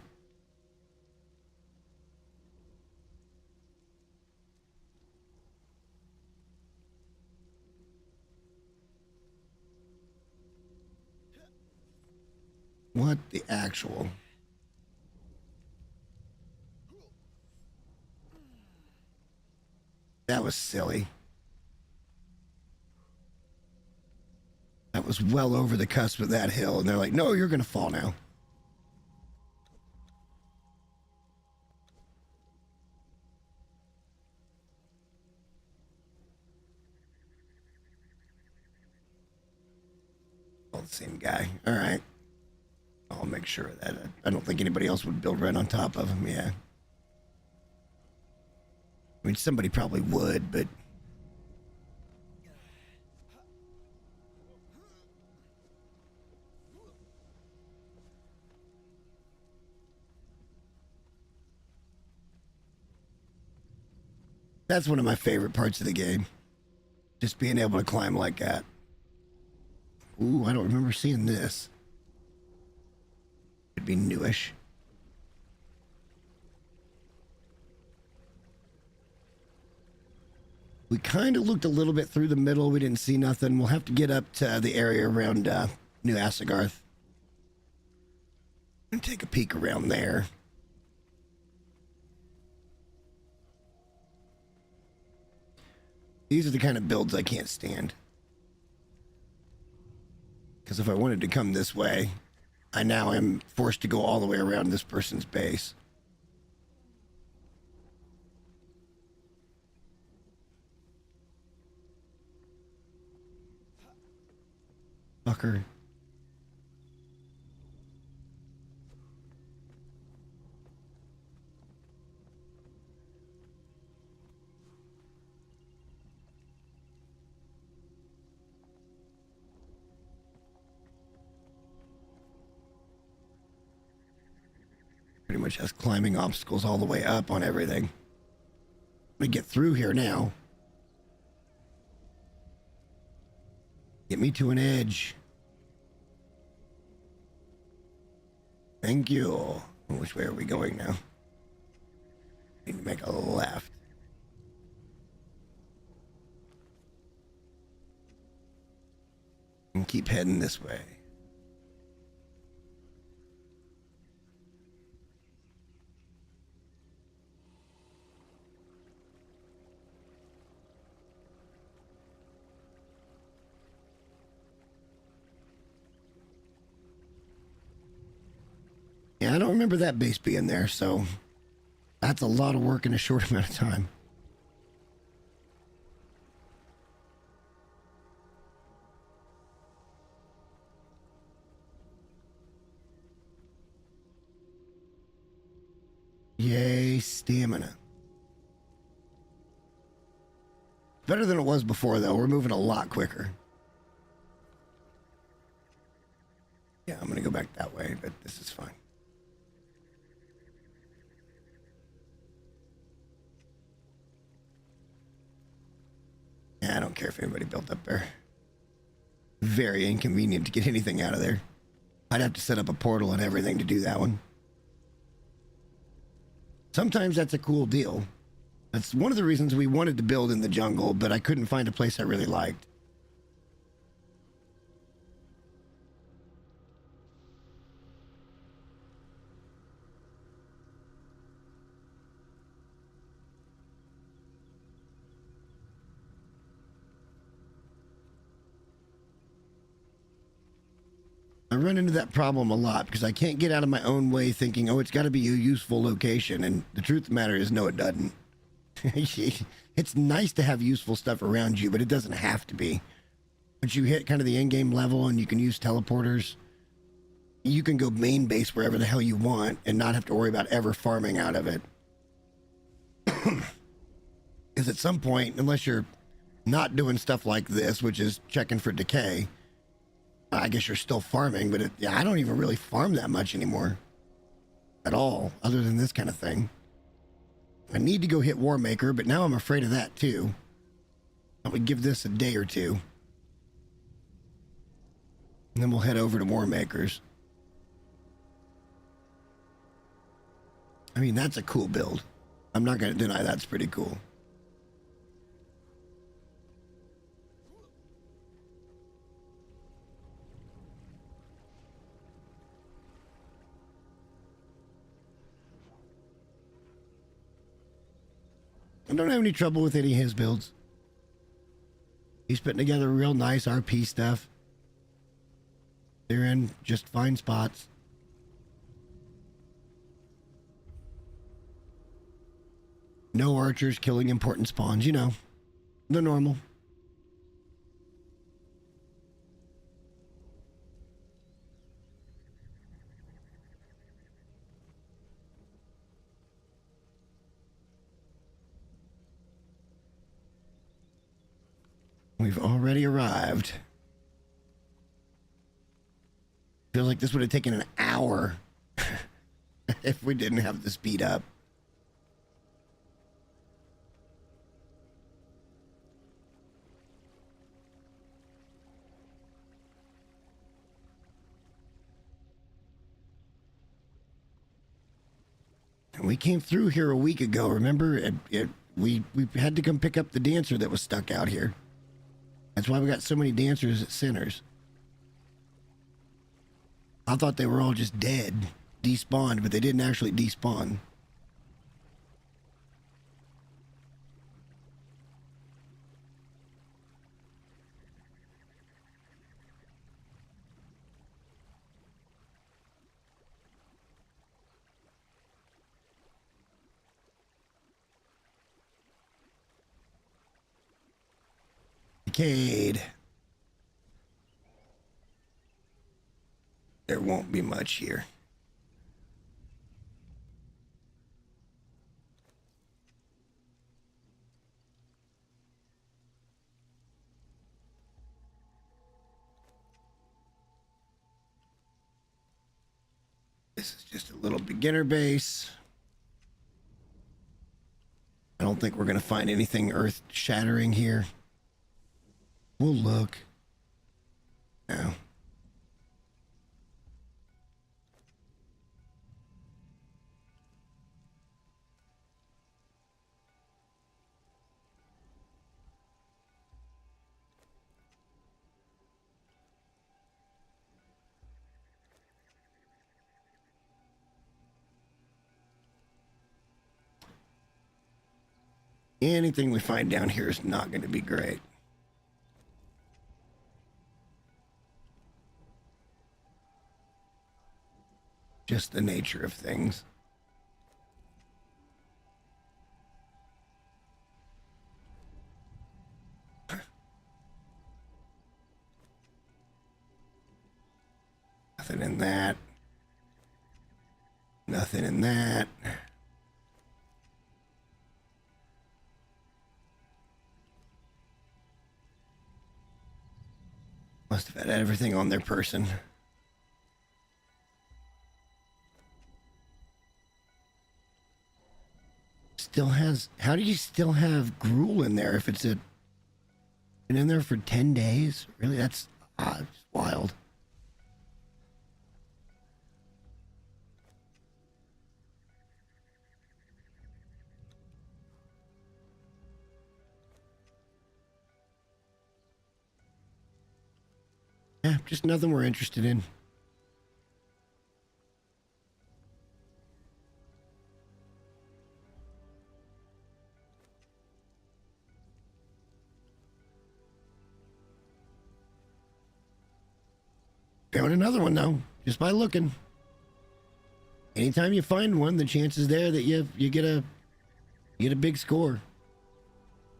What the actual... That was silly. That was well over the cusp of that hill, and they're like, no, you're going to fall now. All the same guy. All right. I'll make sure of that. I don't think anybody else would build right on top of him, yeah. I mean, somebody probably would, but... That's one of my favorite parts of the game. Just being able to climb like that. Ooh, I don't remember seeing this. It'd be newish. We kind of looked a little bit through the middle. We didn't see nothing. We'll have to get up to the area around New Asagarth and take a peek around there. These are the kind of builds I can't stand. Because if I wanted to come this way, I now am forced to go all the way around this person's base. Fucker. Pretty much has climbing obstacles all the way up on everything. Let me get through here now. Get me to an edge. Thank you. Which way are we going now? Need to make a left. And keep heading this way. Yeah, I don't remember that base being there, so that's a lot of work in a short amount of time. increase stamina. Better than it was before, though. We're moving a lot quicker. Yeah, I'm going to go back that way, but this is fine. Yeah, I don't care if anybody built up there. Very inconvenient to get anything out of there. I'd have to set up a portal and everything to do that one. Sometimes that's a cool deal. That's one of the reasons we wanted to build in the jungle, but I couldn't find a place I really liked. I run into that problem a lot because I can't get out of my own way thinking, oh, it's got to be a useful location. And the truth of the matter is, no, it doesn't. It's nice to have useful stuff around you, but it doesn't have to be. Once you hit kind of the end-game level and you can use teleporters, you can go main base wherever the hell you want and not have to worry about ever farming out of it. Because at some point, unless you're not doing stuff like this, which is checking for decay, I guess you're still farming, but yeah, I don't even really farm that much anymore. At all, other than this kind of thing. I need to go hit Warmaker, but now I'm afraid of that too. I would give this a day or two. And then we'll head over to Warmakers. I mean, that's a cool build. I'm not going to deny that's pretty cool. I don't have any trouble with any of his builds. He's putting together real nice RP stuff. They're in just fine spots. No archers killing important spawns, you know, the normal. We've already arrived. Feels like this would have taken an hour if we didn't have the speed up. We came through here a week ago, remember? We had to come pick up the dancer that was stuck out here. That's why we got so many dancers at Centers. I thought they were all just dead, despawned, but they didn't actually despawn. Decayed. There won't be much here. This is just a little beginner base. I don't think we're going to find anything earth-shattering here. We'll look. No. Anything we find down here is not going to be great. Just the nature of things. Nothing in that. Nothing in that. Must have had everything on their person. Still has... How do you still have gruel in there if it's been in there for 10 days? Really? That's wild. Yeah, just nothing we're interested in. Found another one though, just by looking. Anytime you find one, the chance is there that you get a big score.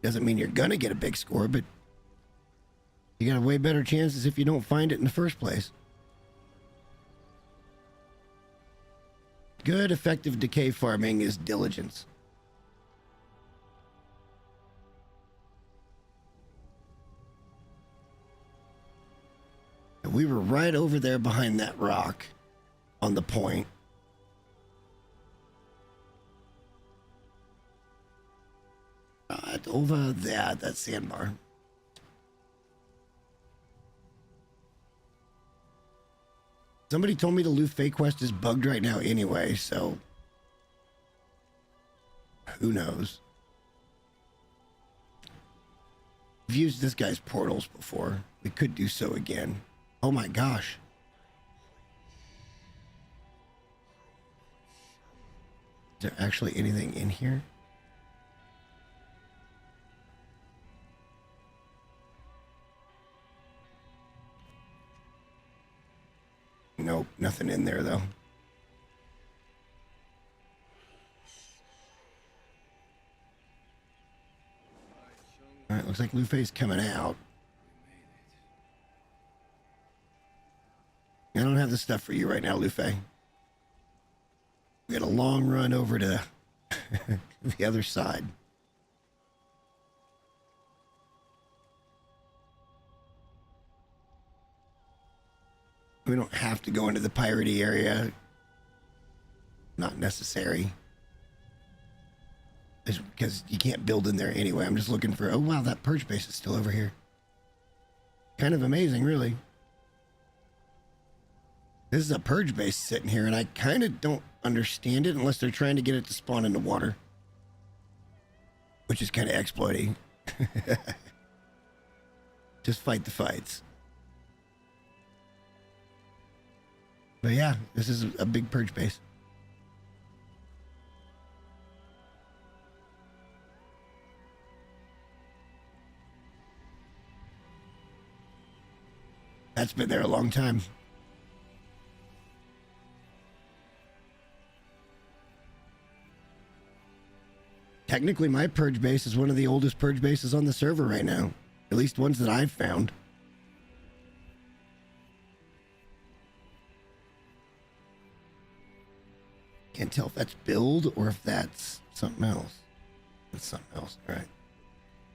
Doesn't mean you're gonna get a big score, but you got a way better chances if you don't find it in the first place. Good, effective decay farming is diligence. We were right over there behind that rock on the point. Right over there, that sandbar. Somebody told me the Luffy quest is bugged right now anyway, so who knows? We've used this guy's portals before. We could do so again. Oh my gosh. Is there actually anything in here? Nope, nothing in there though. Alright, looks like Luffy's coming out. I don't have the stuff for you right now, Luffy. We got a long run over to the other side. We don't have to go into the piratey area. Not necessary. Because you can't build in there anyway. I'm just looking for... Oh, wow, that purge base is still over here. Kind of amazing, really. This is a purge base sitting here, and I kind of don't understand it unless they're trying to get it to spawn in the water. Which is kind of exploiting. Just fight the fights. But yeah, this is a big purge base. That's been there a long time. Technically, my purge base is one of the oldest purge bases on the server right now. At least ones that I've found. Can't tell if that's build or if that's something else. That's something else. All right.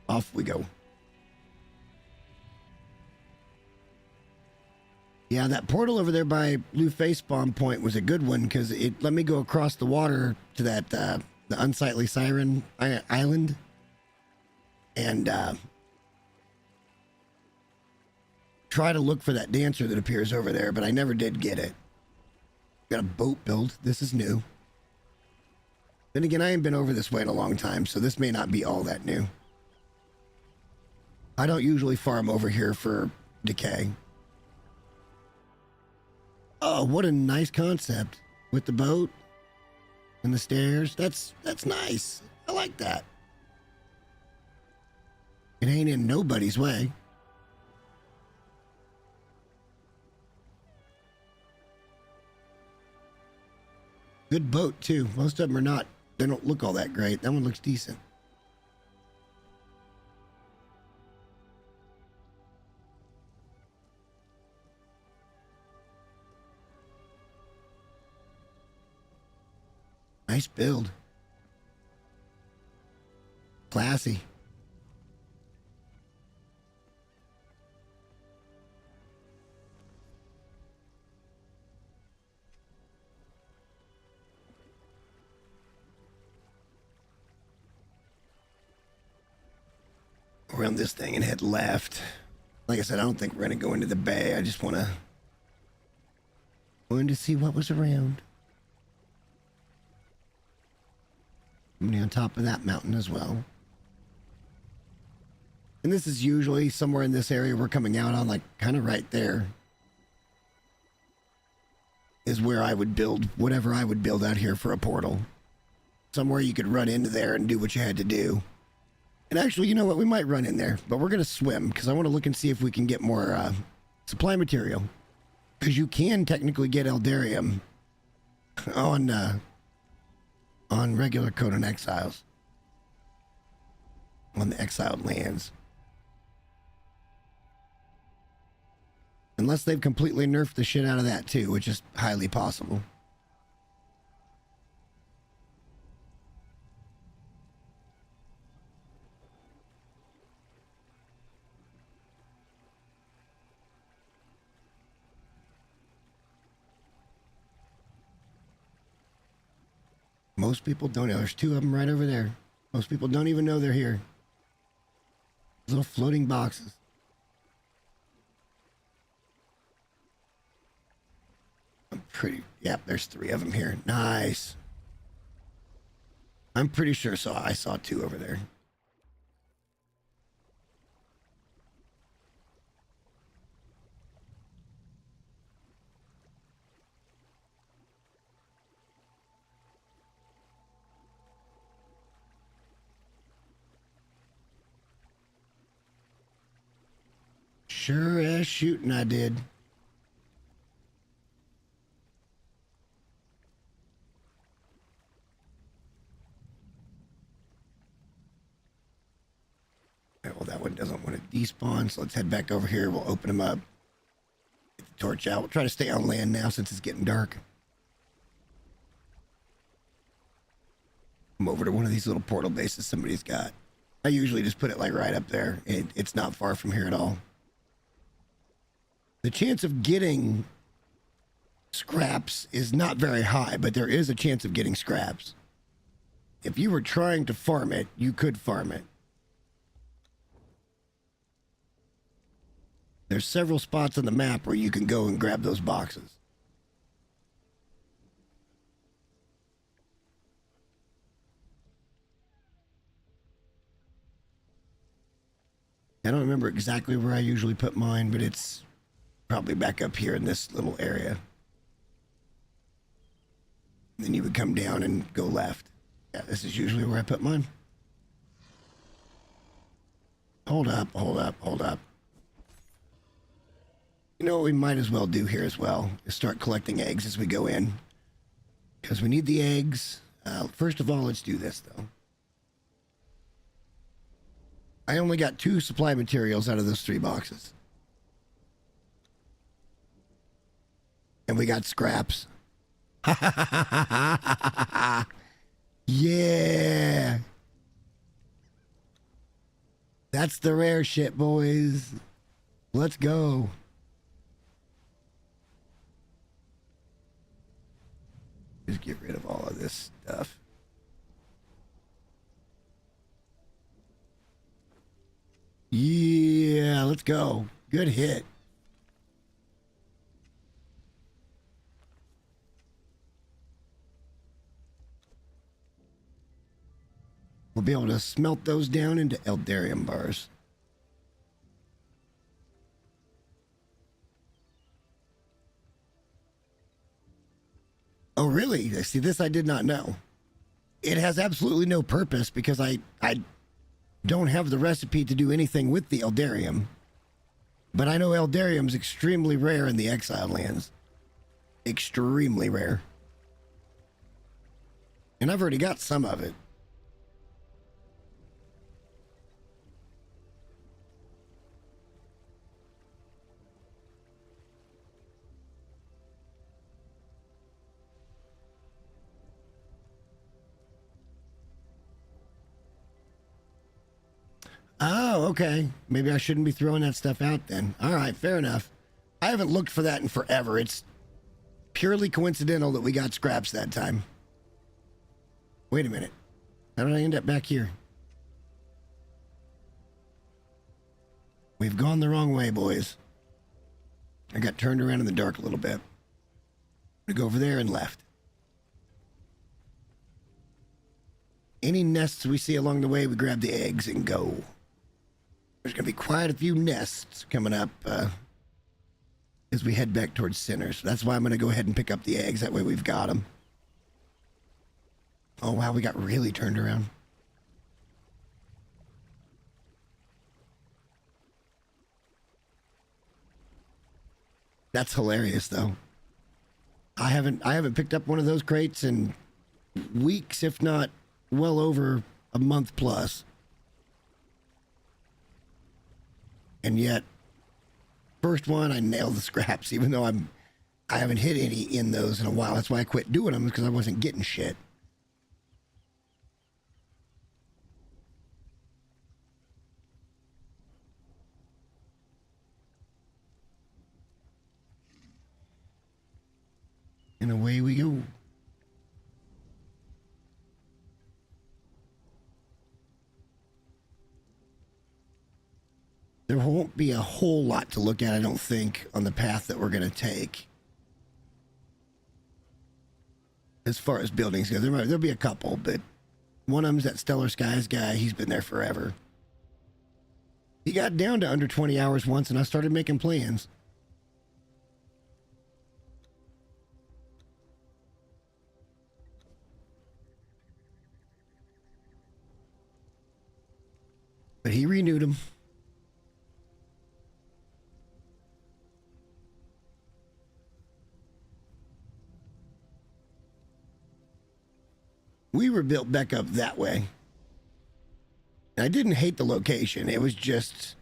Off we go. Yeah, that portal over there by Luffy spawn point was a good one because it let me go across the water to that the unsightly siren island, and try to look for that dancer that appears over there, but I never did get it. Got a boat build. This is new. Then again, I ain't been over this way in a long time, so this may not be all that new. I don't usually farm over here for decay. Oh, what a nice concept with the boat and the stairs. That's nice. I like that. It ain't in nobody's way. Good boat too. Most of them are not. They don't look all that great. That one looks decent. Nice build. Classy. around this thing and head left. Like I said, I don't think we're going to go into the bay. I just wanted to see what was around. I'm on top of that mountain as well. And this is usually somewhere in this area we're coming out on, like kind of right there is where I would build whatever I would build out here for a portal. Somewhere you could run into there and do what you had to do. And actually, you know what? We might run in there, but we're going to swim because I want to look and see if we can get more supply material. Because you can technically get Eldarium on regular Conan Exiles. On the exiled lands. Unless they've completely nerfed the shit out of that too, which is highly possible. Most people don't know. There's two of them right over there. Most people don't even know they're here. Little floating boxes. Yep, there's three of them here. Nice. I'm pretty sure I saw two over there. Sure as shooting I did. Well, that one doesn't want to despawn, so let's head back over here. We'll open them up. Get the torch out. We'll try to stay on land now since it's getting dark. Come over to one of these little portal bases somebody's got. I usually just put it like right up there. It's not far from here at all. The chance of getting scraps is not very high, but there is a chance of getting scraps. If you were trying to farm it, you could farm it. There's several spots on the map where you can go and grab those boxes. I don't remember exactly where I usually put mine, but it's probably back up here in this little area. Then you would come down and go left. Yeah, this is usually where I put mine. Hold up, hold up, hold up. You know what we might as well do here as well is start collecting eggs as we go in. Because we need the eggs. First of all, let's do this, though. I only got 2 supply materials out of those 3 boxes. And we got scraps. Yeah. That's the rare shit, boys. Let's go. Just get rid of all of this stuff. Yeah, let's go. Good hit. We'll be able to smelt those down into Eldarium bars. Oh, really? See, this I did not know. It has absolutely no purpose because I don't have the recipe to do anything with the Eldarium. But I know Eldarium is extremely rare in the Exile lands. Extremely rare. And I've already got some of it. Oh, okay. Maybe I shouldn't be throwing that stuff out then. All right, fair enough. I haven't looked for that in forever. It's purely coincidental that we got scraps that time. Wait a minute. How did I end up back here? We've gone the wrong way, boys. I got turned around in the dark a little bit. We go over there and left. Any nests we see along the way, we grab the eggs and go. There's going to be quite a few nests coming up as we head back towards Sinners. That's why I'm going to go ahead and pick up the eggs. That way we've got them. Oh, wow, we got really turned around. That's hilarious, though. I haven't picked up one of those crates in weeks, if not well over a month plus. And yet, first one, I nailed the scraps, even though I haven't hit any in those in a while. That's why I quit doing them, because I wasn't getting shit. And away we go. There won't be a whole lot to look at, I don't think, on the path that we're going to take. As far as buildings go, there'll be a couple, but one of them's that Stellar Skies guy. He's been there forever. He got down to under 20 hours once, and I started making plans. But he renewed them. We were built back up that way. I didn't hate the location. It was just,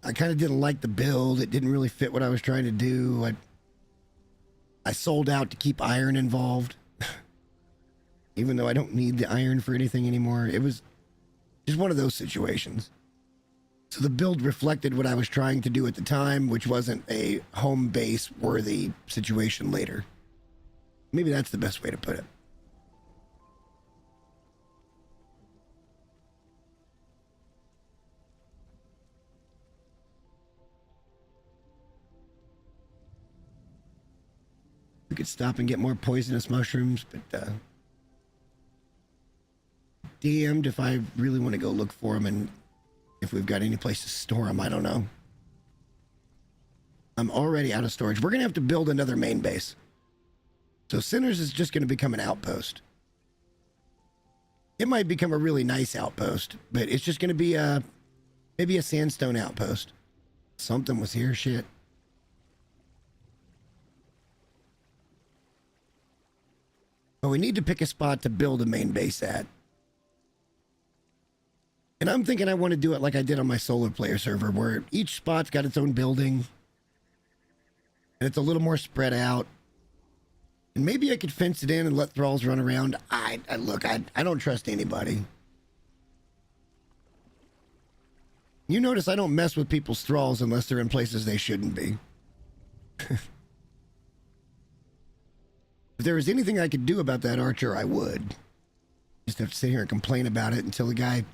I kind of didn't like the build. It didn't really fit what I was trying to do. I sold out to keep iron involved. Even though I don't need the iron for anything anymore. It was just one of those situations. So the build reflected what I was trying to do at the time, which wasn't a home base worthy situation later. Maybe that's the best way to put it. We could stop and get more poisonous mushrooms, but damned if I really want to go look for them, and if we've got any place to store them, I don't know. I'm already out of storage. We're going to have to build another main base. So Sinners is just going to become an outpost. It might become a really nice outpost, but it's just going to be maybe a sandstone outpost. Something was here, shit. But we need to pick a spot to build a main base at. And I'm thinking I want to do it like I did on my solar player server, where each spot's got its own building. And it's a little more spread out. And maybe I could fence it in and let thralls run around. I don't trust anybody. You notice I don't mess with people's thralls unless they're in places they shouldn't be. If there was anything I could do about that archer, I would. Just have to sit here and complain about it until the guy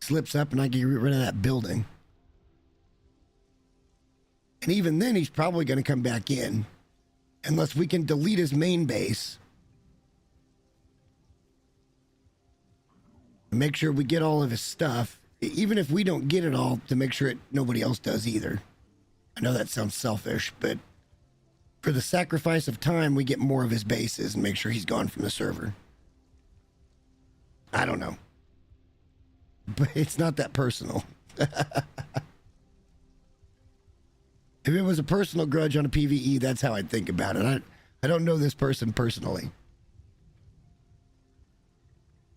slips up and I can get rid of that building. And even then, he's probably going to come back in. Unless we can delete his main base. And make sure we get all of his stuff. Even if we don't get it all, to make sure nobody else does either. I know that sounds selfish, but for the sacrifice of time, we get more of his bases and make sure he's gone from the server. I don't know. But it's not that personal. If it was a personal grudge on a PvE, that's how I'd think about it. I don't know this person personally.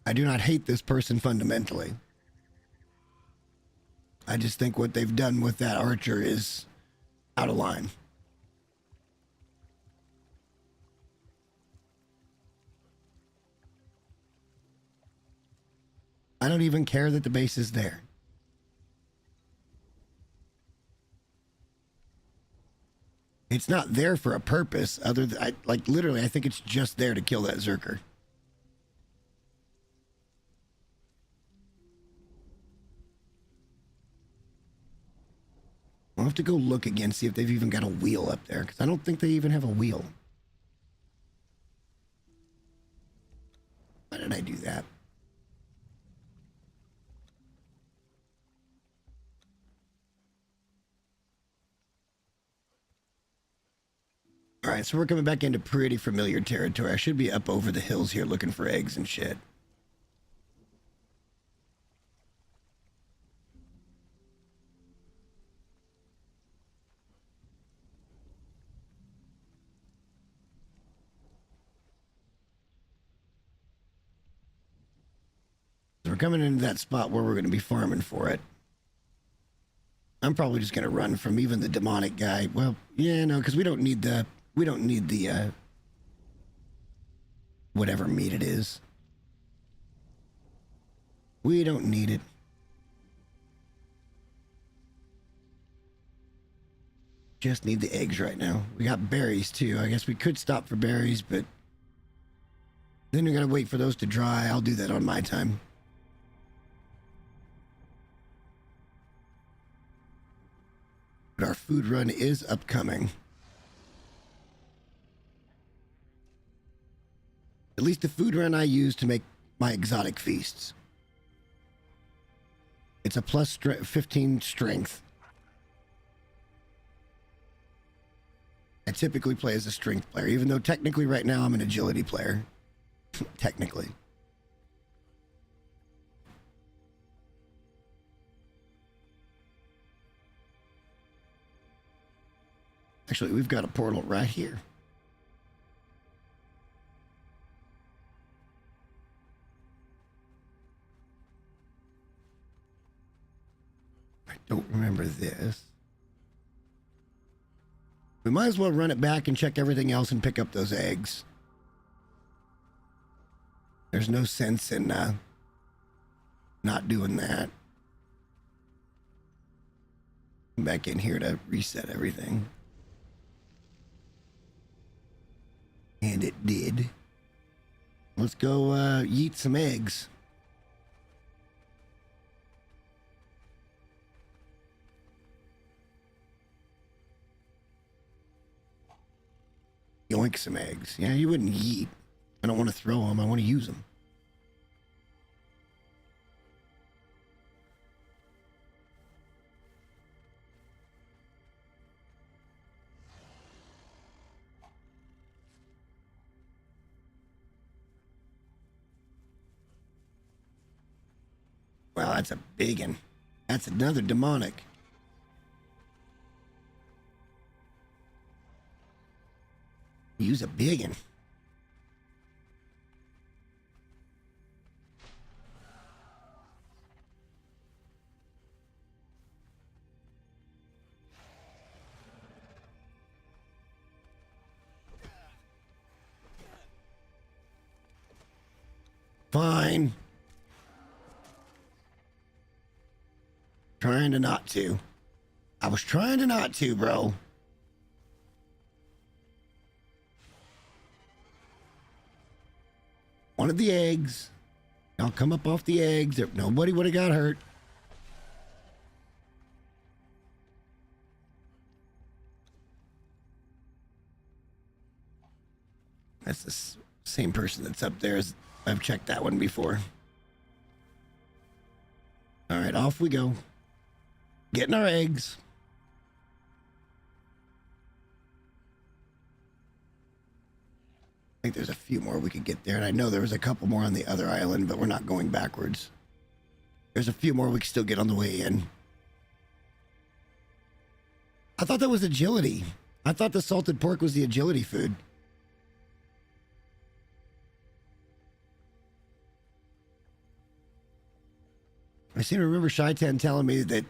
I do not hate this person fundamentally. I just think what they've done with that archer is out of line. I don't even care that the base is there. It's not there for a purpose other than, literally, I think it's just there to kill that Zerker. have to go look again, see if they've even got a wheel up there, because I don't think they even have a wheel. Why did I do that? All right, so we're coming back into pretty familiar territory. I should be up over the hills here looking for eggs and shit. So we're coming into that spot where we're going to be farming for it. I'm probably just going to run from even the demonic guy. Well, yeah, no, because we don't need the whatever meat it is. We don't need it. Just need the eggs right now. We got berries too. I guess we could stop for berries, but then we gotta wait for those to dry. I'll do that on my time. But our food run is upcoming. At least the food run I use to make my exotic feasts. It's a plus 15 strength. I typically play as a strength player, even though technically right now I'm an agility player. Technically. Actually, we've got a portal right here. I don't remember this. We might as well run it back and check everything else and pick up those eggs. There's no sense in not doing that. Come back in here to reset everything. And it did. Let's go eat some eggs. Yoink some eggs. Yeah, you wouldn't eat. I don't want to throw them. I want to use them. Wow, that's a big one. That's another demonic. Use a big one. Fine. Trying to not to. I was trying to not to, bro. One of the eggs. I'll come up off the eggs. Nobody would have got hurt. That's the same person that's up there. I've checked that one before. All right, off we go. Getting our eggs. I think there's a few more we could get there, and I know there was a couple more on the other island, but we're not going backwards. There's a few more we can still get on the way in. I thought that was agility. I thought the salted pork was the agility food. I seem to remember Shy-Tan telling me that...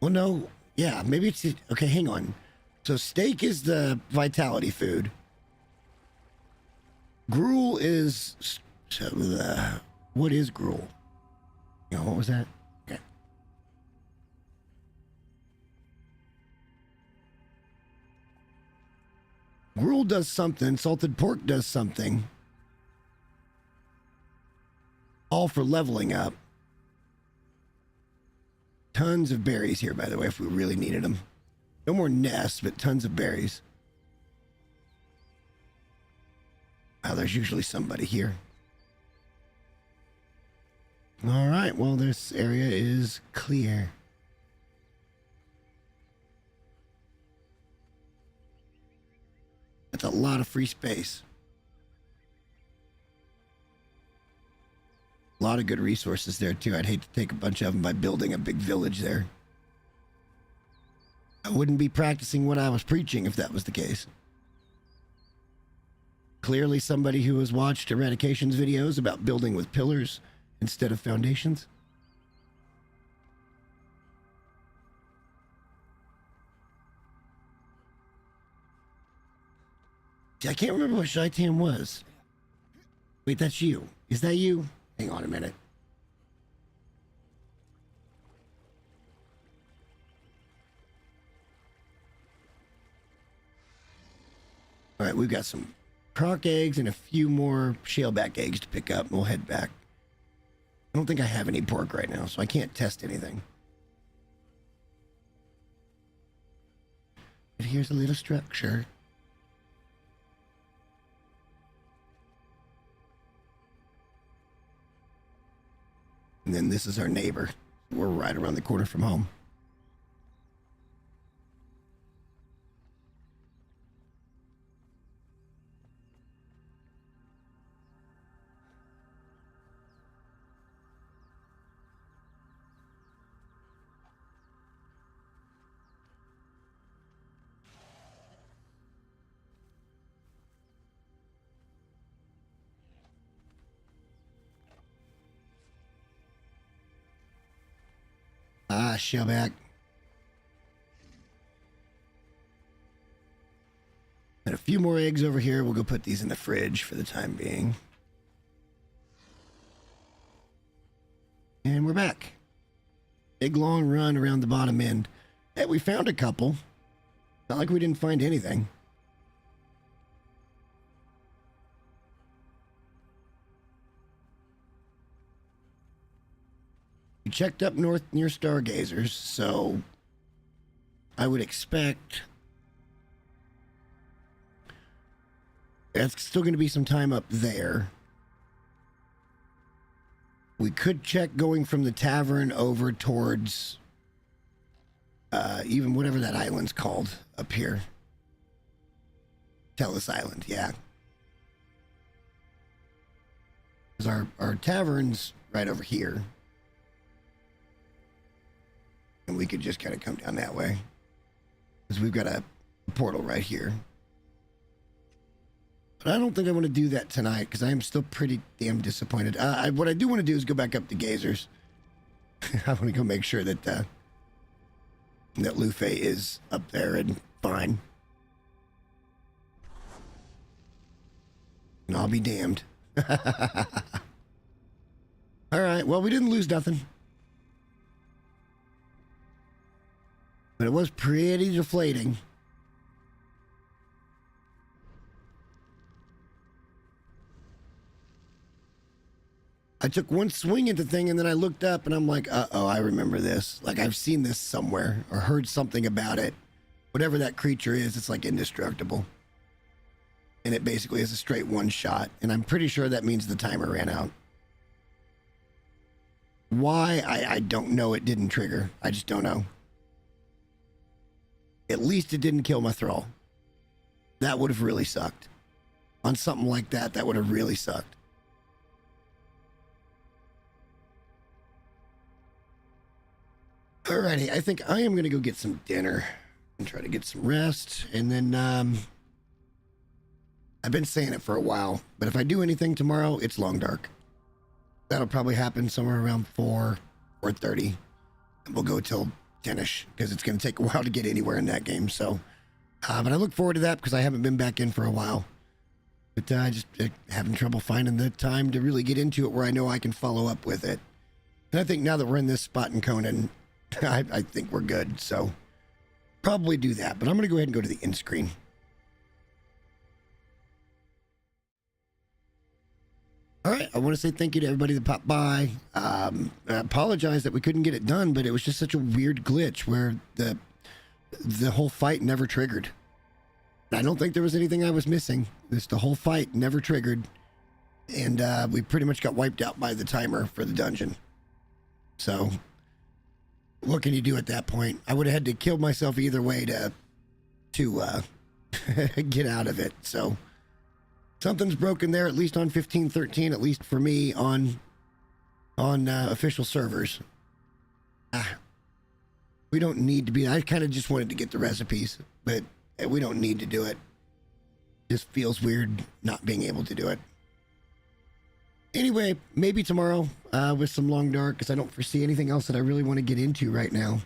Well, no. Yeah, maybe it's... Okay, hang on. So steak is the vitality food. Gruel is... what is gruel? You know, what was that? Okay. Gruel does something. Salted pork does something. All for leveling up. Tons of berries here, by the way, if we really needed them. No more nests, but tons of berries. Wow, there's usually somebody here. All right, well, this area is clear. That's a lot of free space. A lot of good resources there, too. I'd hate to take a bunch of them by building a big village there. I wouldn't be practicing what I was preaching if that was the case. Clearly somebody who has watched Eradication's videos about building with pillars instead of foundations. I can't remember what Shaitan was. Wait, that's you. Is that you? Hang on a minute. All right, we've got some croc eggs and a few more shaleback eggs to pick up. We'll head back. I don't think I have any pork right now, so I can't test anything. But here's a little structure. And then this is our neighbor. We're right around the corner from home. Ah, shellback. And a few more eggs over here. We'll go put these in the fridge for the time being. And we're back. Big long run around the bottom end. Hey, we found a couple. Not like we didn't find anything. We checked up north near Stargazers, so I would expect that's still going to be some time up there. We could check going from the tavern over towards even whatever that island's called up here. Tellis Island, yeah. Because our tavern's right over here. And we could just kind of come down that way. Because we've got a portal right here. But I don't think I want to do that tonight because I am still pretty damn disappointed. What I do want to do is go back up to Gazers. I want to go make sure that that Luffy is up there and fine. And I'll be damned. All right, well, we didn't lose nothing. But it was pretty deflating. I took one swing at the thing and then I looked up and I'm like, uh-oh, I remember this. Like I've seen this somewhere or heard something about it. Whatever that creature is, it's like indestructible. And it basically is a straight one shot. And I'm pretty sure that means the timer ran out. Why? I don't know. It didn't trigger. I just don't know. At least it didn't kill my thrall. That would have really sucked. On something like that, that would have really sucked. Alrighty, I think I am going to go get some dinner and try to get some rest. And then, I've been saying it for a while, but if I do anything tomorrow, it's long dark. That'll probably happen somewhere around 4:30. And we'll go till 10ish because it's going to take a while to get anywhere in that game. So, but I look forward to that because I haven't been back in for a while. But I just having trouble finding the time to really get into it where I know I can follow up with it. And I think now that we're in this spot in Conan, I think we're good. So probably do that. But I'm going to go ahead and go to the end screen. All right, I want to say thank you to everybody that popped by. I apologize that we couldn't get it done, but it was just such a weird glitch where the whole fight never triggered. I don't think there was anything I was missing. The whole fight never triggered, and we pretty much got wiped out by the timer for the dungeon. So, what can you do at that point? I would have had to kill myself either way to get out of it. So. Something's broken there, at least on 1513, at least for me on official servers. We don't need to be. I kind of just wanted to get the recipes, but we don't need to do it. Just feels weird not being able to do it. Anyway, maybe tomorrow with some Long Dark, because I don't foresee anything else that I really want to get into right now.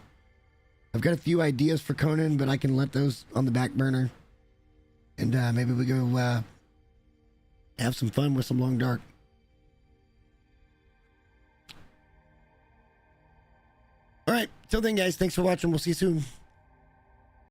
I've got a few ideas for Conan, but I can let those on the back burner. And maybe we go have some fun with some Long Dark. All right, till then, guys, thanks for watching. We'll see you soon.